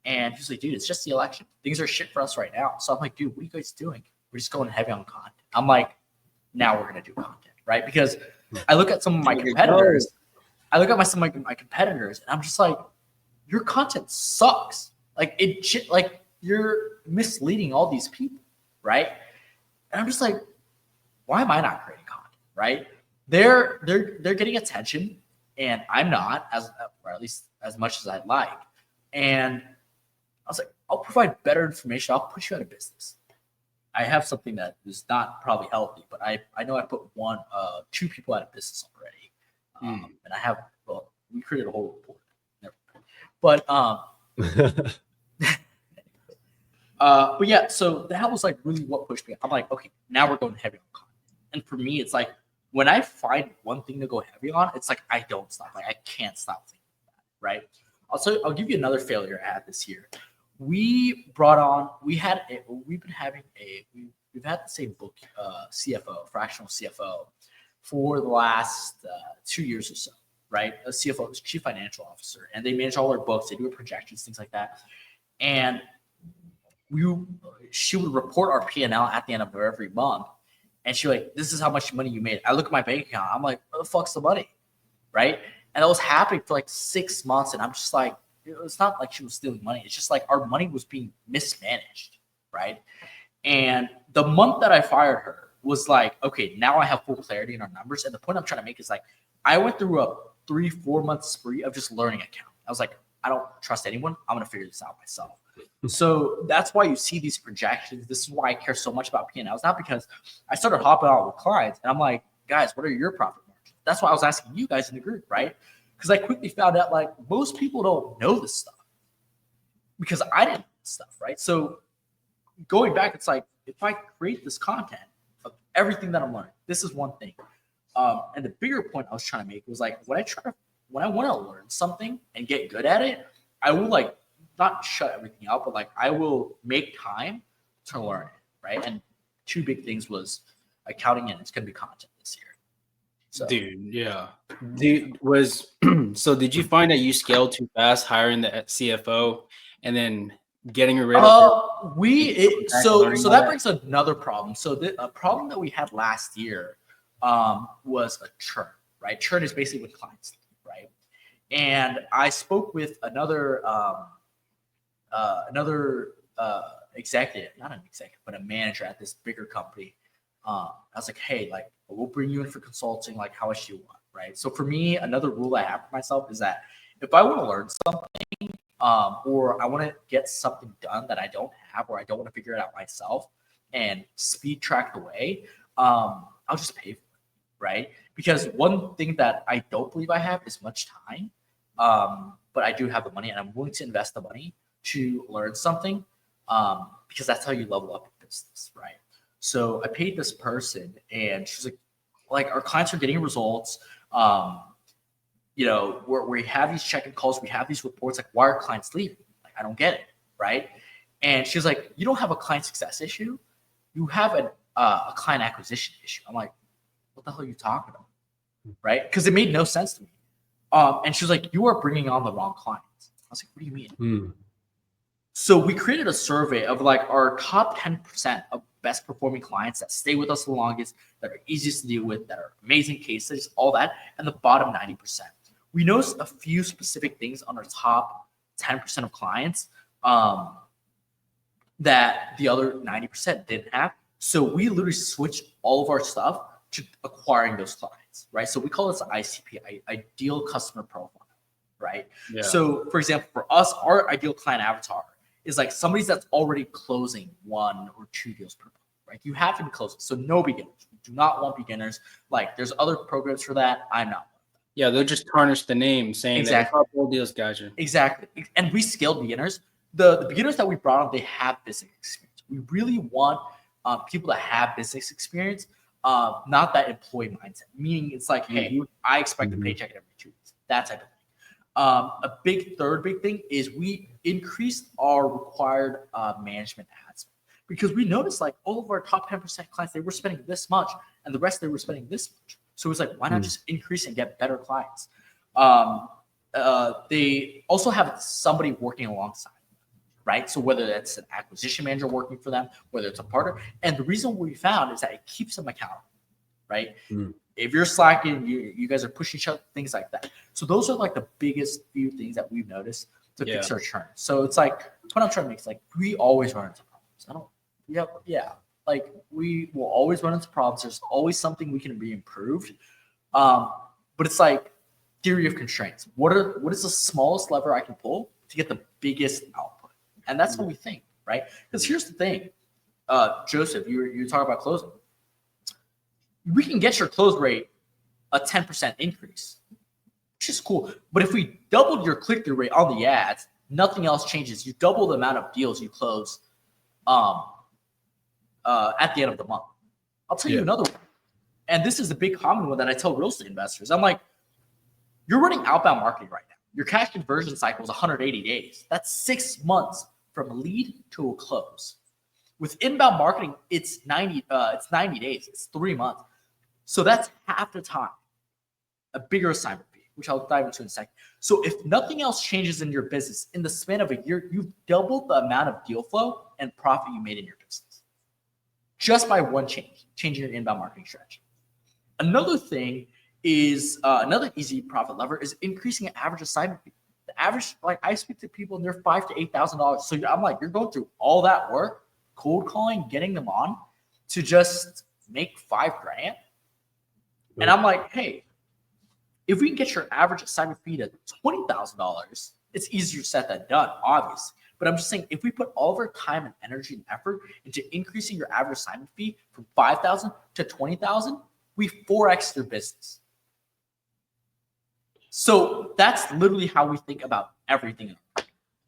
And he's like, dude, it's just the election. Things are shit for us right now. So I'm like, dude, what are you guys doing? We're just going heavy on content. I'm like, now we're gonna do content, right? Because I look at some of my competitors. And I'm just like, your content sucks. Like you're misleading all these people, right? And I'm just like, why am I not creating content, right? They're getting attention, and I'm not, or at least as much as I'd like. And I was like, I'll provide better information. I'll put you out of business. I have something that is not probably healthy, but I know I put two people out of business already. And I have, we created a whole report. But but yeah, so that was like really what pushed me. I'm like, okay, now we're going heavy on content. And for me, it's like when I find one thing to go heavy on, it's like I don't stop. Like I can't stop thinking about it, right? I'll give you another failure ad this year. We've had the same book CFO, fractional CFO, for the last 2 years or so, right? A CFO is Chief Financial Officer, and they manage all our books. They do projections, things like that. And she would report our P&L at the end of every month, and she's like, "This is how much money you made." I look at my bank account. I'm like, "Where the fuck's the money?" Right? And that was happening for like 6 months, and I'm just like, it's not like she was stealing money. It's just like our money was being mismanaged, right? And the month that I fired her was like, okay, now I have full clarity in our numbers. And the point I'm trying to make is like, I went through a 3-4 month spree of just learning account. I was like, I don't trust anyone. I'm going to figure this out myself. So that's why you see these projections. This is why I care so much about P&Ls. Not because I started hopping out with clients and I'm like, guys, what are your profit margins? That's why I was asking you guys in the group, right? Because I quickly found out like most people don't know this stuff because I didn't know this stuff, right? So going back, it's like if I create this content of everything that I'm learning, this is one thing. And the bigger point I was trying to make was like when I want to learn something and get good at it, I will like not shut everything out, but like I will make time to learn it, right? And two big things was accounting and it's going to be content this year. So. Dude, yeah. So did you find that you scaled too fast hiring the CFO and then getting rid of so that brings another problem. So a problem that we had last year was a churn, right? Churn is basically when clients leave, right? And I spoke with another executive, not an executive, but a manager at this bigger company. I was like, hey, like we'll bring you in for consulting, like how much do you want, right? So for me, another rule I have for myself is that if I want to learn something or I want to get something done that I don't have or I don't want to figure it out myself and speed track the way, I'll just pay for it, right? Because one thing that I don't believe I have is much time, but I do have the money and I'm willing to invest the money to learn something because that's how you level up in business, right? So I paid this person and she's like our clients are getting results. We have these check-in calls, we have these reports, like why are clients leaving? Like, I don't get it, right? And she's like, you don't have a client success issue. You have a client acquisition issue. I'm like, what the hell are you talking about? Right? Because it made no sense to me. And she was like, you are bringing on the wrong clients. I was like, what do you mean? So we created a survey of like our top 10% of best performing clients that stay with us the longest, that are easiest to deal with, that are amazing cases, all that, and the bottom 90%. We noticed a few specific things on our top 10% of clients that the other 90% didn't have. So we literally switched all of our stuff to acquiring those clients, right? So we call this ICP, ideal customer profile, right? Yeah. So for example, for us, our ideal client avatar is like somebody that's already closing 1 or 2 deals per month, right? You have to be closing. So no beginners. We do not want beginners. Like there's other programs for that. I'm not. Yeah, they'll just tarnish the name saying exactly. That deals, gotcha. Exactly. And we scaled beginners the beginners that we brought on, they have business experience. We really want people that have business experience, not that employee mindset. Meaning, it's like, hey, I expect a paycheck every 2 weeks. That type of thing. A third big thing is we increased our required management ad spend, because we noticed like all of our top 10% clients, they were spending this much, and the rest they were spending this much. So it was like, why not just increase and get better clients? They also have somebody working alongside, right? So whether that's an acquisition manager working for them, whether it's a partner, and the reason we found is that it keeps them accountable, right? If you're slacking, you guys are pushing each other, things like that. So those are like the biggest few things that we've noticed to fix our churn. So it's like, what I'm trying to make is like, we always run into problems. Like we will always run into problems. There's always something we can be improved. But it's like theory of constraints. What is the smallest lever I can pull to get the biggest output? And that's what we think, right? Because here's the thing, Joseph, you're talking about closing. We can get your close rate a 10% increase, which is cool. But if we doubled your click-through rate on the ads, nothing else changes. You double the amount of deals you close at the end of the month. I'll tell you another one. And this is a big common one that I tell real estate investors. I'm like, you're running outbound marketing right now. Your cash conversion cycle is 180 days. That's 6 months from lead to a close. With inbound marketing, it's 90 days. It's 3 months. So that's half the time. A bigger assignment fee, which I'll dive into in a second. So if nothing else changes in your business, in the span of a year, you've doubled the amount of deal flow and profit you made in your business. Just by one changing your inbound marketing strategy. Another thing is, another easy profit lever is increasing an average assignment fee. The average, like I speak to people and they're $5,000 to $8,000. So I'm like, you're going through all that work, cold calling, getting them on to just make $5,000. And I'm like, hey, if we can get your average assignment fee to $20,000, it's easier said than done, obviously. But I'm just saying, if we put all of our time and energy and effort into increasing your average assignment fee from $5,000 to $20,000, we 4x your business. So that's literally how we think about everything.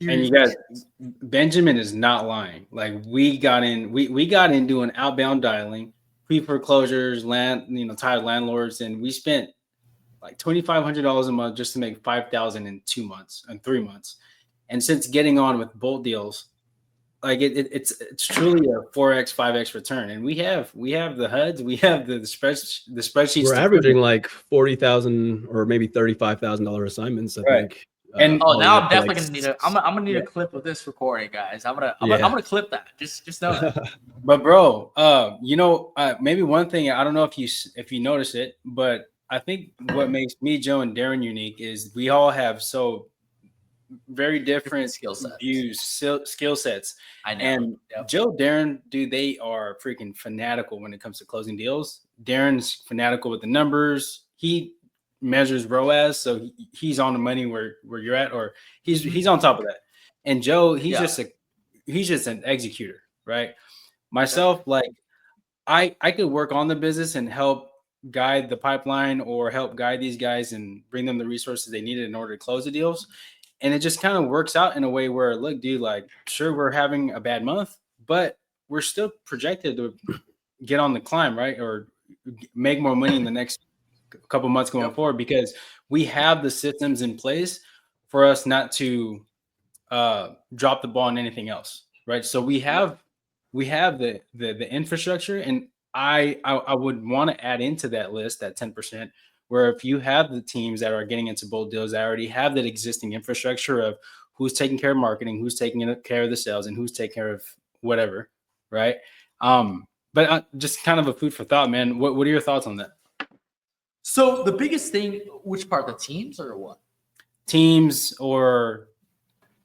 And you guys, Benjamin is not lying. Like we got in doing outbound dialing, pre-foreclosures, tired landlords, and we spent like $2,500 a month just to make $5,000 in 2 months and 3 months. And since getting on with bolt deals, like it's truly a 4x, 5x return. And we have the HUDs, we have the spreadsheets. We're averaging like $40,000 or maybe $35,000 assignments, I think. And now I'm definitely gonna need I'm gonna need a clip of this recording, guys. I'm gonna clip that. Just know that. But bro, maybe one thing, I don't know if you notice it, but I think what makes me, Joe, and Darren unique is we all have so very different skill sets. I know. And Joe, Darren, dude, they are freaking fanatical when it comes to closing deals. Darren's fanatical with the numbers. He measures ROAS, so he's on the money where you're at, or he's on top of that. And Joe, he's just an executor, right? Myself, like I could work on the business and help guide the pipeline or help guide these guys and bring them the resources they needed in order to close the deals. And it just kind of works out in a way where, look, dude, like, sure, we're having a bad month, but we're still projected to get on the climb, right? Or make more money in the next couple months going forward, because we have the systems in place for us not to drop the ball on anything else, right? So we have the infrastructure, and I would want to add into that list, that 10%, where if you have the teams that are getting into bold deals that already have that existing infrastructure of who's taking care of marketing, who's taking care of the sales, and who's taking care of whatever, right? But just kind of a food for thought, man. What are your thoughts on that? So the biggest thing, which part, the teams or what? Teams or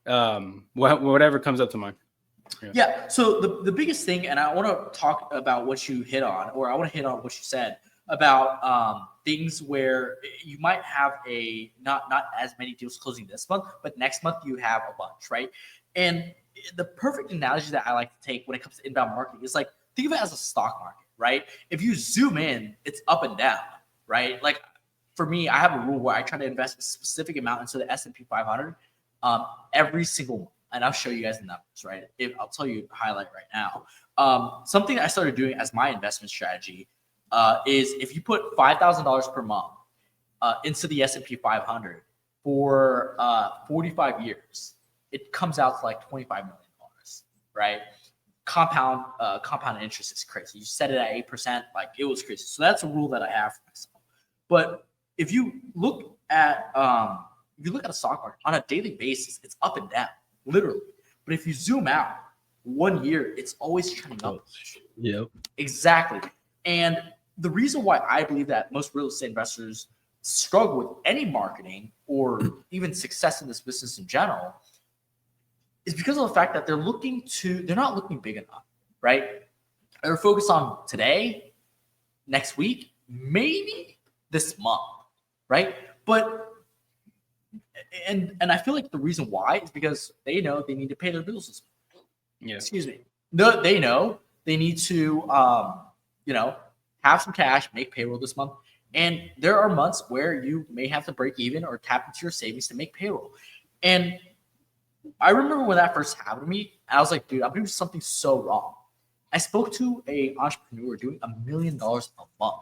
whatever comes up to mind. Yeah. So the biggest thing, and I want to talk about what you hit on, or I want to hit on what you said about things where you might have not as many deals closing this month, but next month you have a bunch, right? And the perfect analogy that I like to take when it comes to inbound marketing is like, think of it as a stock market, right? If you zoom in, it's up and down, right? Like for me, I have a rule where I try to invest a specific amount into the S&P 500 every single month, and I'll show you guys the numbers, right? I'll tell you highlight right now. Something I started doing as my investment strategy is if you put $5,000 per month into the S&P 500 for 45 years, it comes out to like $25 million, right? Compound interest is crazy. You set it at 8%, like it was crazy. So that's a rule that I have for myself. But if you look at a stock market on a daily basis, it's up and down, literally. But if you zoom out 1 year, it's always trending up. Yep. Exactly. And the reason why I believe that most real estate investors struggle with any marketing or even success in this business in general is because of the fact that they're not looking big enough, right? They're focused on today, next week, maybe this month, right? But and I feel like the reason why is because they know they need to pay their bills this month. Yeah. Excuse me. No, they know they need to have some cash, make payroll this month. And there are months where you may have to break even or tap into your savings to make payroll. And I remember when that first happened to me, I was like, dude, I'm doing something so wrong. I spoke to an entrepreneur doing $1 million a month.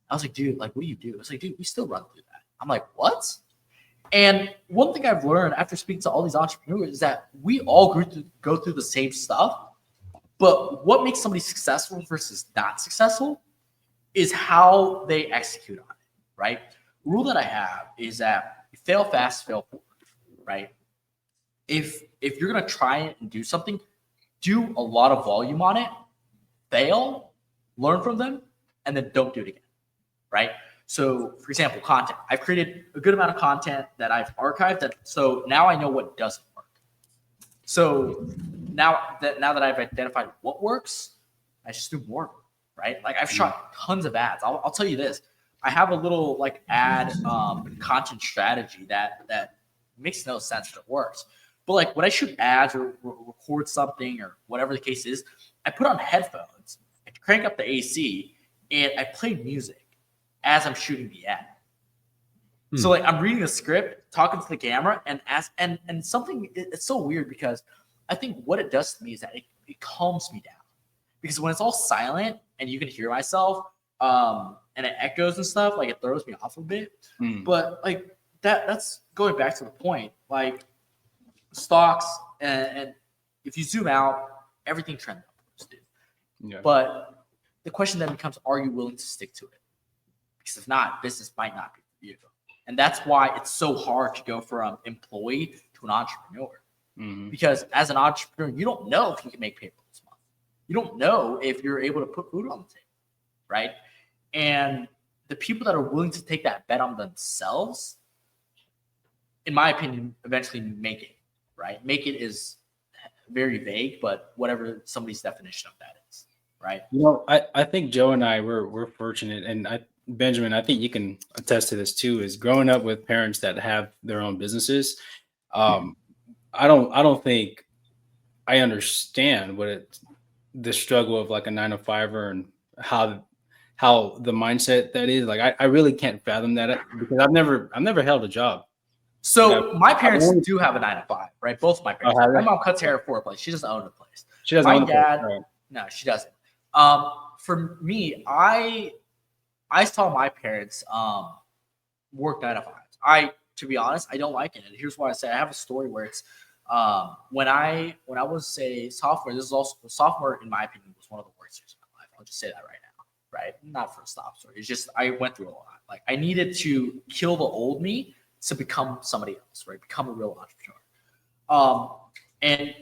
I was like, dude, like, what do you do? I was like, dude, we still run through that. I'm like, what? And one thing I've learned after speaking to all these entrepreneurs is that we all go through the same stuff. But what makes somebody successful versus not successful is how they execute on it, right? The rule that I have is that you fail fast, fail forward, right? If you're gonna try it and do something, do a lot of volume on it, fail, learn from them, and then don't do it again, right? So, for example, content. I've created a good amount of content that I've archived. So now I know what doesn't work. So now that I've identified what works, I just do more, right? Like I've shot tons of ads. I'll tell you this. I have a little like ad content strategy that makes no sense, but it works. But like when I shoot ads or record something or whatever the case is, I put on headphones, I crank up the AC, and I play music as I'm shooting the ad. So like I'm reading a script, talking to the camera, and something. It's so weird because I think what it does to me is that it calms me down. Because when it's all silent and you can hear myself, and it echoes and stuff, like it throws me off a bit. But like that's going back to the point, like stocks and if you zoom out, everything trends upwards, dude. Yeah. But the question then becomes, are you willing to stick to it? Because if not, business might not be for you. And that's why it's so hard to go from employee to an entrepreneur. Because as an entrepreneur, you don't know if you can make payroll this month. You don't know if you're able to put food on the table, right? And the people that are willing to take that bet on themselves, in my opinion, eventually make it, right? Make it is very vague, but whatever somebody's definition of that is, right? You know, I think Joe and I we're fortunate, and Benjamin, I think you can attest to this too, is growing up with parents that have their own businesses. I don't think I understand the struggle of like a 9-to-5er and how the mindset that is. Like I really can't fathom that because I've never held a job. So my parents do have a 9-to-5, right? Both my parents. My mom cuts hair for a place. She doesn't own a place. She doesn't own a place. Right. No, she doesn't. For me, I saw my parents work 9-to-5s. To be honest, I don't like it. And here's why I say I have a story where it's when I was a sophomore. This is also sophomore, in my opinion, was one of the worst years of my life. I'll just say that right now, right? Not for a stop story. It's just I went through a lot. Like I needed to kill the old me to become somebody else, right? Become a real entrepreneur. And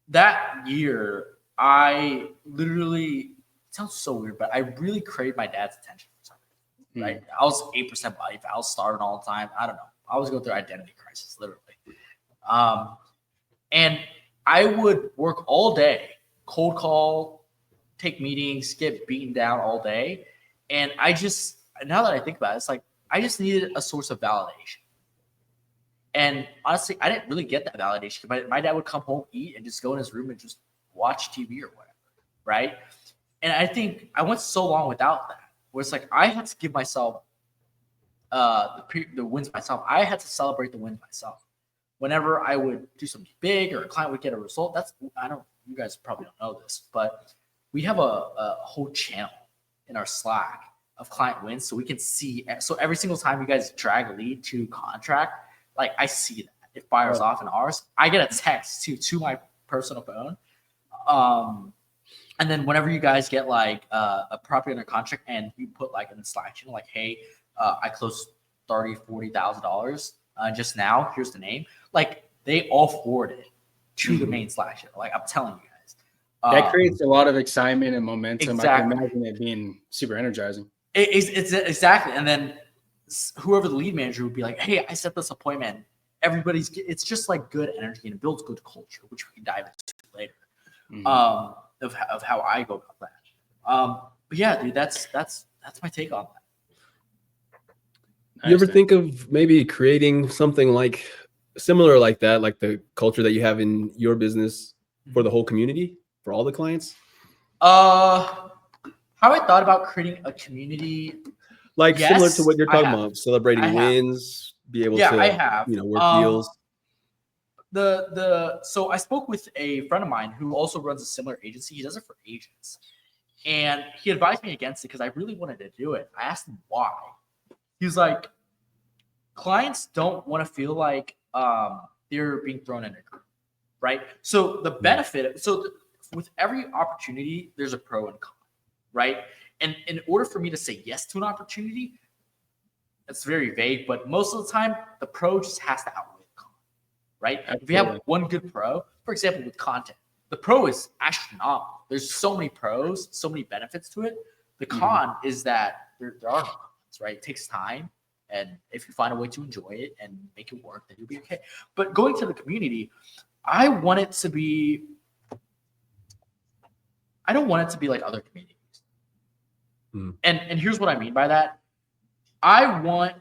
that year, I literally, it sounds so weird, but I really craved my dad's attention for something, right? I was 8% body fat. I was starving all the time. I don't know. I was going through identity crisis, literally. And I would work all day, cold call, take meetings, get beaten down all day. And now that I think about it, it's like, I just needed a source of validation. And honestly, I didn't really get that validation. My dad would come home, eat, and just go in his room and just watch TV or whatever, right? And I think I went so long without that, where it's like I had to give myself the wins myself. I had to celebrate the wins myself. whenever I would do something big or a client would get a result, you guys probably don't know this, but we have a whole channel in our Slack of client wins. So we can see, so every single time you guys drag a lead to contract, like I see that it fires off in ours. I get a text to my personal phone. And then whenever you guys get like a property under contract and you put like in the Slack channel, like, hey, I closed $40,000 just now. Here's the name. Like they all forward it to the main Slack channel. Like I'm telling you guys, that creates a lot of excitement and momentum. Exactly. I can imagine it being super energizing. It's exactly. And then whoever the lead manager would be like, hey, I set this appointment. It's just like good energy and it builds good culture, which we can dive into later. Of how I go about that. But yeah, dude, that's my take on that. You ever think of maybe creating something like similar like that, like the culture that you have in your business for the whole community, for all the clients? How I thought about creating a community, like similar to what you're talking about, celebrating wins, be able to, I have, work deals. So I spoke with a friend of mine who also runs a similar agency. He does it for agents, and he advised me against it because I really wanted to do it. I asked him why. He was like, clients don't want to feel like they're being thrown in a group, right? So the benefit, with every opportunity, there's a pro and con, right? And in order for me to say yes to an opportunity, it's very vague, but most of the time, the pro just has to outweigh the con, right? Absolutely. If you have one good pro, for example, with content, the pro is astronomical. There's so many pros, so many benefits to it. The con is that there are no cons, right? It takes time. And if you find a way to enjoy it and make it work, then you'll be okay. But going to the community, I don't want it to be like other communities. And here's what I mean by that. I want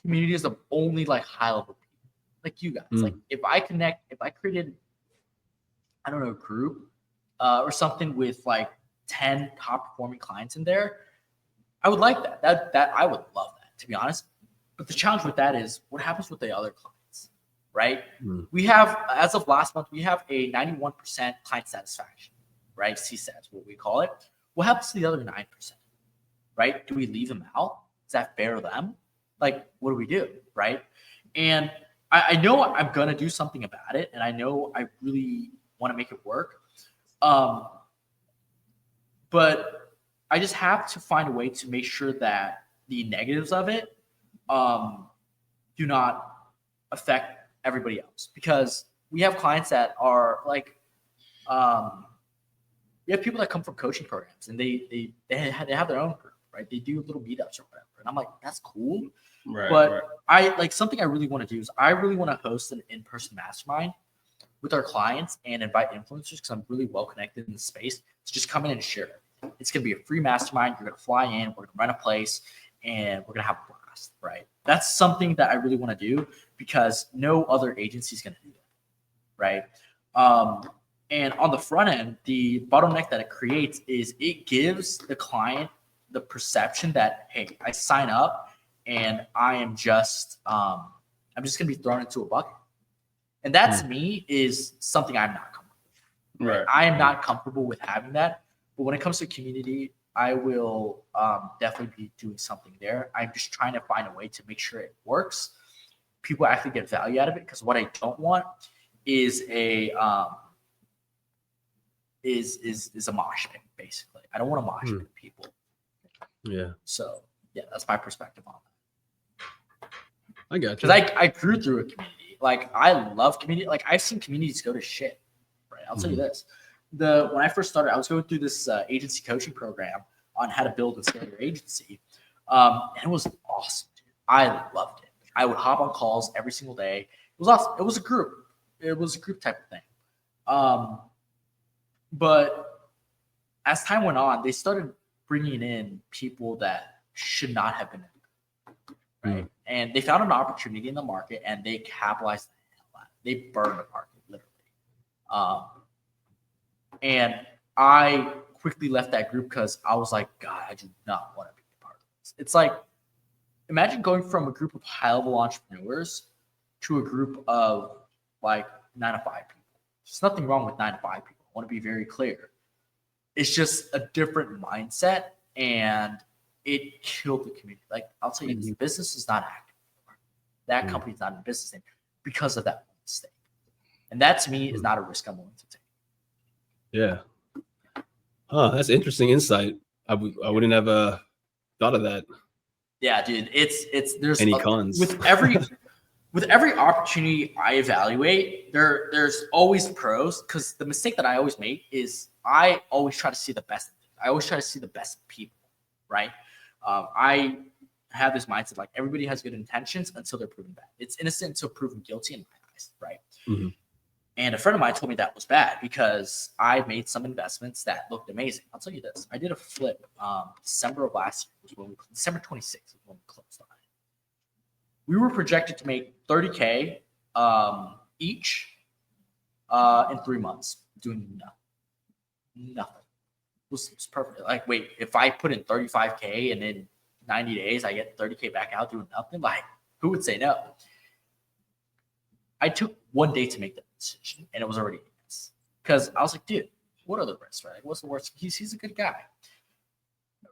communities of only like high level people, like you guys. Like if I created, I don't know, a group or something with like 10 top performing clients in there, I would like that. That I would love that, to be honest. But the challenge with that is what happens with the other clients, right? We have, as of last month, we have a 91% client satisfaction, right? CSAT, what we call it. What happens to the other 9%, right? Do we leave them out? Is that fair to them? Like, what do we do, right? And I know I'm going to do something about it, and I know I really want to make it work. But I just have to find a way to make sure that the negatives of it do not affect everybody else. Because we have clients that are like, we have people that come from coaching programs and they have their own group, right? They do little meetups or whatever. And I'm like, that's cool. Right. But I like something I really want to do is I really want to host an in-person mastermind with our clients and invite influencers because I'm really well connected in the space to just come in and share it. It's going to be a free mastermind. You're going to fly in, we're going to rent a place, and we're going to have a blast, right? That's something that I really want to do because no other agency is going to do that, right? And on the front end, the bottleneck that it creates is it gives the client the perception that, hey, I sign up and I am just, I'm just going to be thrown into a bucket. And that to me is something I'm not comfortable with. Right? I am not comfortable with having that. But when it comes to community, I will definitely be doing something there. I'm just trying to find a way to make sure it works. People actually get value out of it because what I don't want is a is a mosh pit, basically. I don't want to mosh pit people. Yeah. So yeah, that's my perspective on that. I got you. Because I grew through a community. Like I love community. Like I've seen communities go to shit. Right. I'll tell you this. When I first started, I was going through this agency coaching program on how to build and scale your agency. And it was awesome. Dude. I loved it. I would hop on calls every single day. It was awesome. It was a group. It was a group type of thing. But as time went on, they started bringing in people that should not have been in, right? And they found an opportunity in the market, and they capitalized the hell out. They burned the market, literally. And I quickly left that group because I was like, God, I do not want to be a part of this. It's like, imagine going from a group of high-level entrepreneurs to a group of like 9 to 5 people. There's nothing wrong with 9 to 5 people. I want to be very clear. It's just a different mindset, and it killed the community. Like, I'll tell you, this business is not active anymore. That company's not in business anymore because of that mistake. And that, to me, is not a risk I'm willing to take. Yeah. Huh, that's interesting insight. I wouldn't have thought of that. Yeah, dude. There's any cons with every opportunity I evaluate. There's always pros, because the mistake that I always make is I always try to see the best. I always try to see the best people, right? I have this mindset like everybody has good intentions until they're proven bad. It's innocent until proven guilty in my eyes, right? Mm-hmm. And a friend of mine told me that was bad because I made some investments that looked amazing. I'll tell you this. I did a flip December of last year. December 26th was when we closed on it. We were projected to make $30K each in 3 months doing nothing. It was perfect. Like, wait, if I put in $35K and in 90 days I get $30K back out doing nothing, like, who would say no? I took 1 day to make that decision, and it was already yes. Because I was like, dude, what are the risks, right? Like, what's the worst? He's a good guy.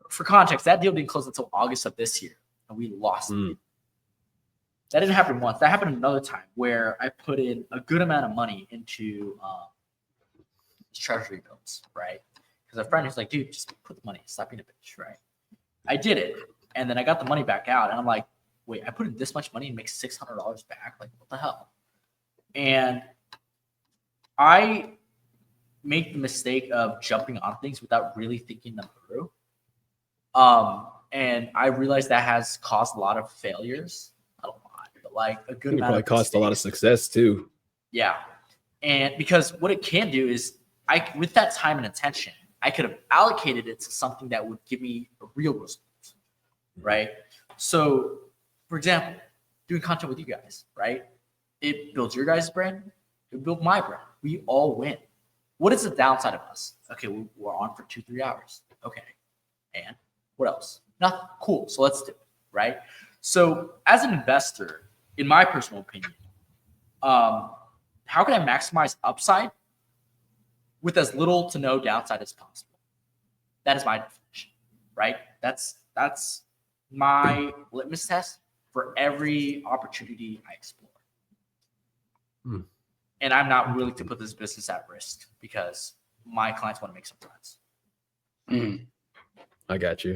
For context, that deal didn't close until August of this year, and we lost it. That didn't happen once. That happened another time where I put in a good amount of money into treasury bills, right? Because a friend was like, dude, just put the money, stop being a bitch, right? I did it, and then I got the money back out, and I'm like, wait, I put in this much money and make $600 back? Like, what the hell? And I make the mistake of jumping on things without really thinking them through. And I realized that has caused a lot of failures. Not a lot, but like a good amount. Probably caused a lot of success too. Yeah. And because what it can do is with that time and attention, I could have allocated it to something that would give me a real result. Right. So, for example, doing content with you guys, right? It builds your guys' brand. It builds my brand. We all win. What is the downside of us? Okay, we're on for 2-3 hours. Okay. And what else? Nothing. Cool. So let's do it, right? So as an investor, in my personal opinion, how can I maximize upside with as little to no downside as possible? That is my definition, right? That's my litmus test for every opportunity I explore. And I'm not willing to put this business at risk because my clients want to make some friends. I got you.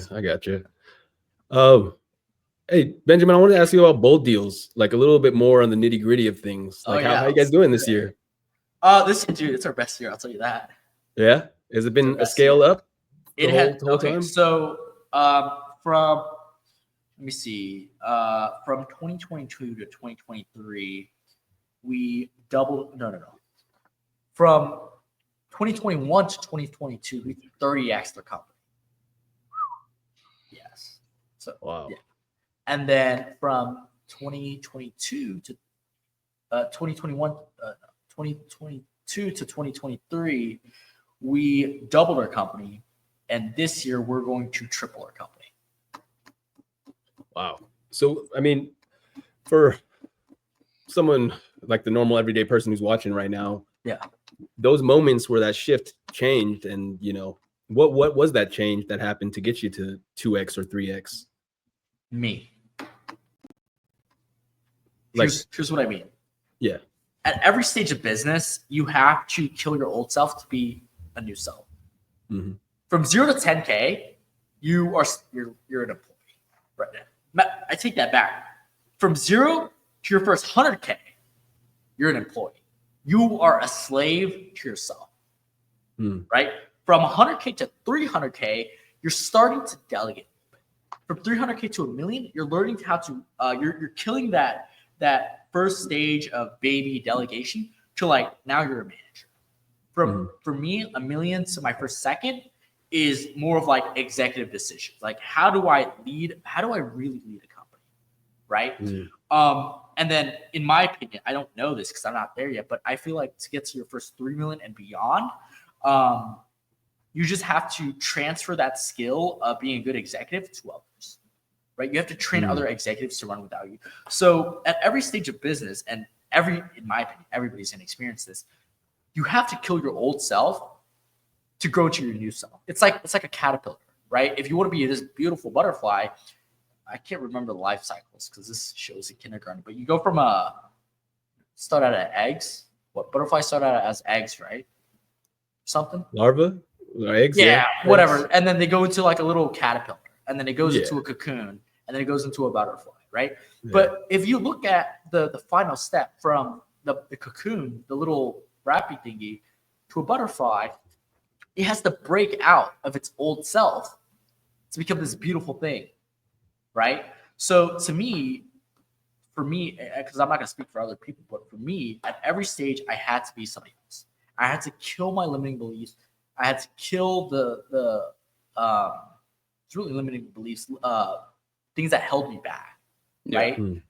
Hey, Benjamin, I wanted to ask you about bold deals, like a little bit more on the nitty gritty of things. Like, how you guys doing this year? Dude, it's our best year. I'll tell you that. Yeah. Has it been a scale up the whole time? So from 2022 to 2023, we doubled. No. From 2021 to 2022, we 30x their company. Yes. So wow. Yeah. And then from 2022 to 2022 to 2023, we doubled our company, and this year we're going to triple our company. Wow. So, I mean, for someone like the normal everyday person who's watching right now, those moments where that shift changed, and what was that change that happened to get you to 2x or 3x? Me. Here's what I mean. Yeah. At every stage of business, you have to kill your old self to be a new self. Mm-hmm. From 0 to 10K, you're an employee right now. I take that back. From 0 to your first 100K, you're an employee. You are a slave to yourself, right? From 100K to 300K, you're starting to delegate. From 300K to $1 million, you're learning how to. You're killing that first stage of baby delegation to like now you're a manager. For me, $1 million to my first second is more of like executive decisions. Like, how do I lead? How do I really lead a company, right? And then, in my opinion, I don't know this because I'm not there yet, but I feel like to get to your first 3 million and beyond, you just have to transfer that skill of being a good executive to others, right? You have to train other executives to run without you. So at every stage of business, and in my opinion, everybody's going to experience this, you have to kill your old self to grow into your new self. It's like a caterpillar, right? If you want to be this beautiful butterfly, I can't remember the life cycles because this shows in kindergarten, but you go from start out at eggs. What butterflies start out as eggs, right? Something. Larva or eggs. Yeah, whatever. And then they go into like a little caterpillar, and then it goes into a cocoon, and then it goes into a butterfly, right? Yeah. But if you look at the final step from the cocoon, the little wrapping thingy, to a butterfly, it has to break out of its old self to become this beautiful thing, right? So for me, because I'm not going to speak for other people, but for me, at every stage, I had to be somebody else. I had to kill my limiting beliefs. I had to kill the it's really limiting beliefs, things that held me back, right? And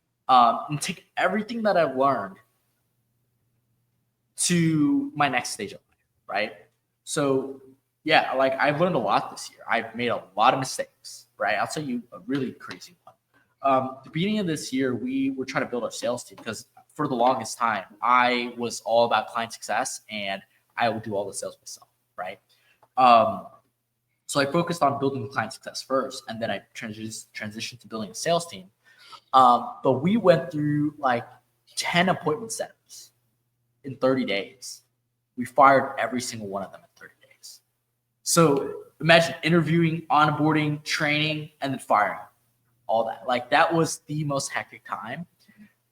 take everything that I've learned to my next stage of life, right? So yeah, like I've learned a lot this year. I've made a lot of mistakes, right? I'll tell you a really crazy one. The beginning of this year, we were trying to build our sales team because for the longest time, I was all about client success and I would do all the sales myself, right? So I focused on building client success first, and then I transitioned to building a sales team. But we went through like 10 appointment setups in 30 days. We fired every single one of them in 30 days. So imagine interviewing, onboarding, training, and then firing. All that. Like that was the most hectic time.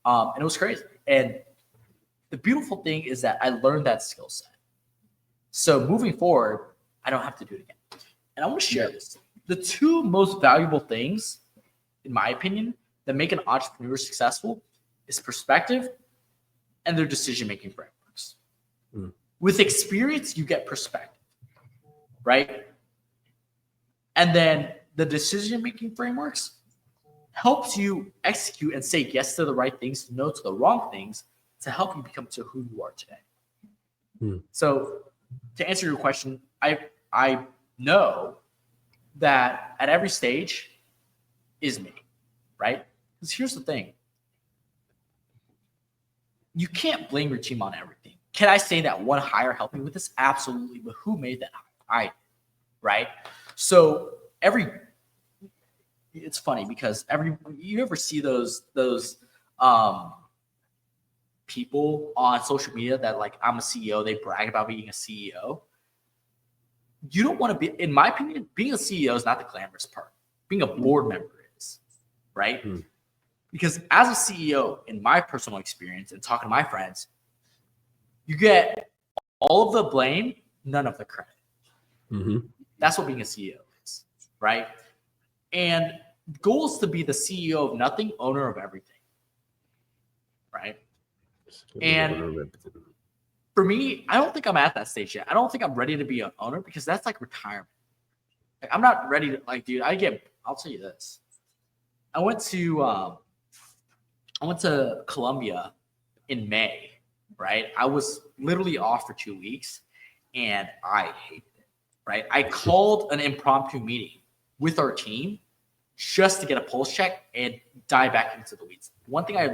And it was crazy. And the beautiful thing is that I learned that skill set. So moving forward, I don't have to do it again. And I want to share this. The two most valuable things, in my opinion, that make an entrepreneur successful is perspective and their decision-making frameworks. With experience, you get perspective, right? And then the decision-making frameworks helps you execute and say yes to the right things, no to the wrong things, to help you become to who you are today. So to answer your question, I know that at every stage is me, right? Because here's the thing. You can't blame your team on everything. Can I say that one hire helped me with this? Absolutely. But who made that hire? I did, right? So it's funny because you ever see those people on social media that like, I'm a CEO, they brag about being a CEO. You don't want to be, in my opinion, being a CEO is not the glamorous part. Being a board member is, right? Because as a CEO, in my personal experience and talking to my friends, you get all of the blame, none of the credit. That's what being a CEO is, right? And the goal is to be the CEO of nothing, owner of everything, right? And for me, I don't think I'm at that stage yet. I don't think I'm ready to be an owner because that's like retirement. Like, I'm not ready to dude. I'll tell you this. I went to Colombia in May, right? I was literally off for 2 weeks and I hated it, right? I called an impromptu meeting with our team just to get a pulse check and dive back into the weeds. One thing I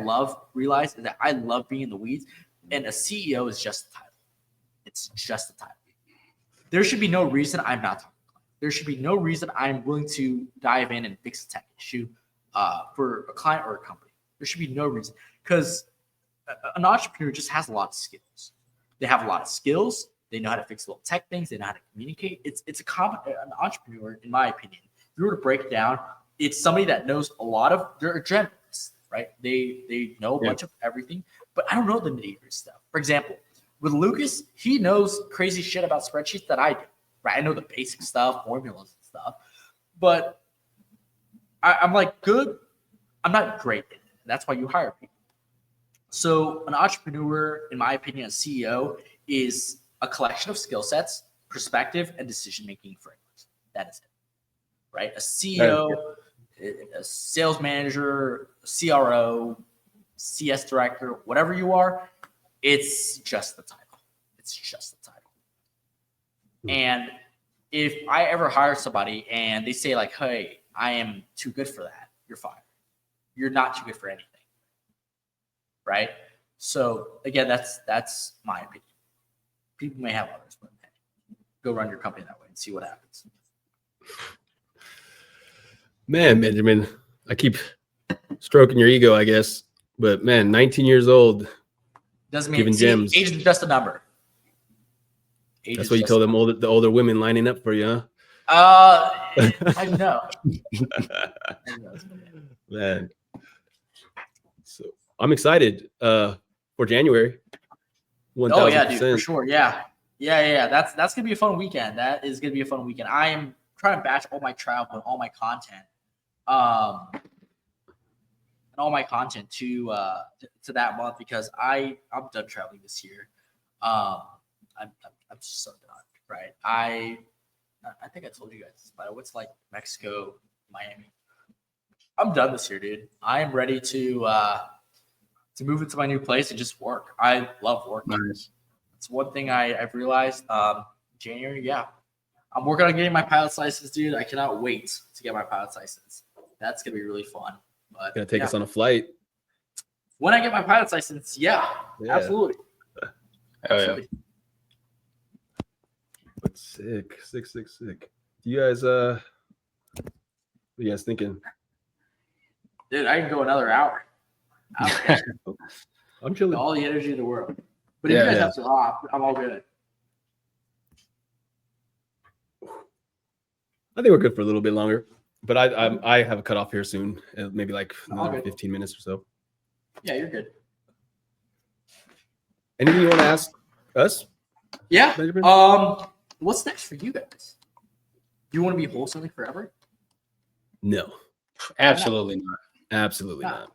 realize is that I love being in the weeds, and a CEO is just a title. It's just a title. There should be no reason I'm not talking. There should be no reason I'm willing to dive in and fix a tech issue for a client or a company. There should be no reason, because an entrepreneur just has a lot of skills. They have a lot of skills. They know how to fix little tech things. They know how to communicate. It's an entrepreneur, in my opinion. If you were to break it down, it's somebody that knows a lot of, they're a generalist, right? They know a bunch of everything, but I don't know the nitty-gritty stuff. For example, with Lucas, he knows crazy shit about spreadsheets that I do, right? I know the basic stuff, formulas and stuff, but I'm like good. I'm not great at it. That's why you hire people. So an entrepreneur, in my opinion, a CEO is a collection of skill sets, perspective, and decision-making frameworks. That is it, right? A CEO, a sales manager, a CRO, CS director, whatever you are, it's just the title. It's just the title. And if I ever hire somebody and they say like, hey, I am too good for that, you're fine. You're not too good for anything. Right? So again, that's my opinion. People may have others, but hey, go run your company that way and see what happens. Man, Benjamin, I keep stroking your ego, I guess. But man, 19 years old. Doesn't mean gems. Age is just a number. That's what you told them, the older women lining up for you, huh? I know. Man. So I'm excited for January. 1000%. Oh yeah, dude, for sure. Yeah. That's gonna be a fun weekend. That is gonna be a fun weekend. I am trying to batch all my travel and all my content, to that month because I'm done traveling this year. I'm so done. Right. I think I told you guys this, but I went to like Mexico, Miami. I'm done this year, dude. I am ready to move into my new place and just work. I love work. Nice. It's one thing I've realized. January, yeah. I'm working on getting my pilot's license, dude. I cannot wait to get my pilot's license. That's gonna be really fun. But gonna take us on a flight. When I get my pilot's license, yeah. Absolutely. Absolutely. But sick. Do you guys what are you guys thinking? Dude, I can go another hour. I'm chilling. All the energy in the world. But if you guys have to hop, I'm all good. I think we're good for a little bit longer. But I have a cutoff here soon. Maybe like another 15 minutes or so. Yeah, you're good. Anything you want to ask us? Yeah. Benjamin? What's next for you guys? Do you want to be wholesaling forever? No. Absolutely not. Absolutely not.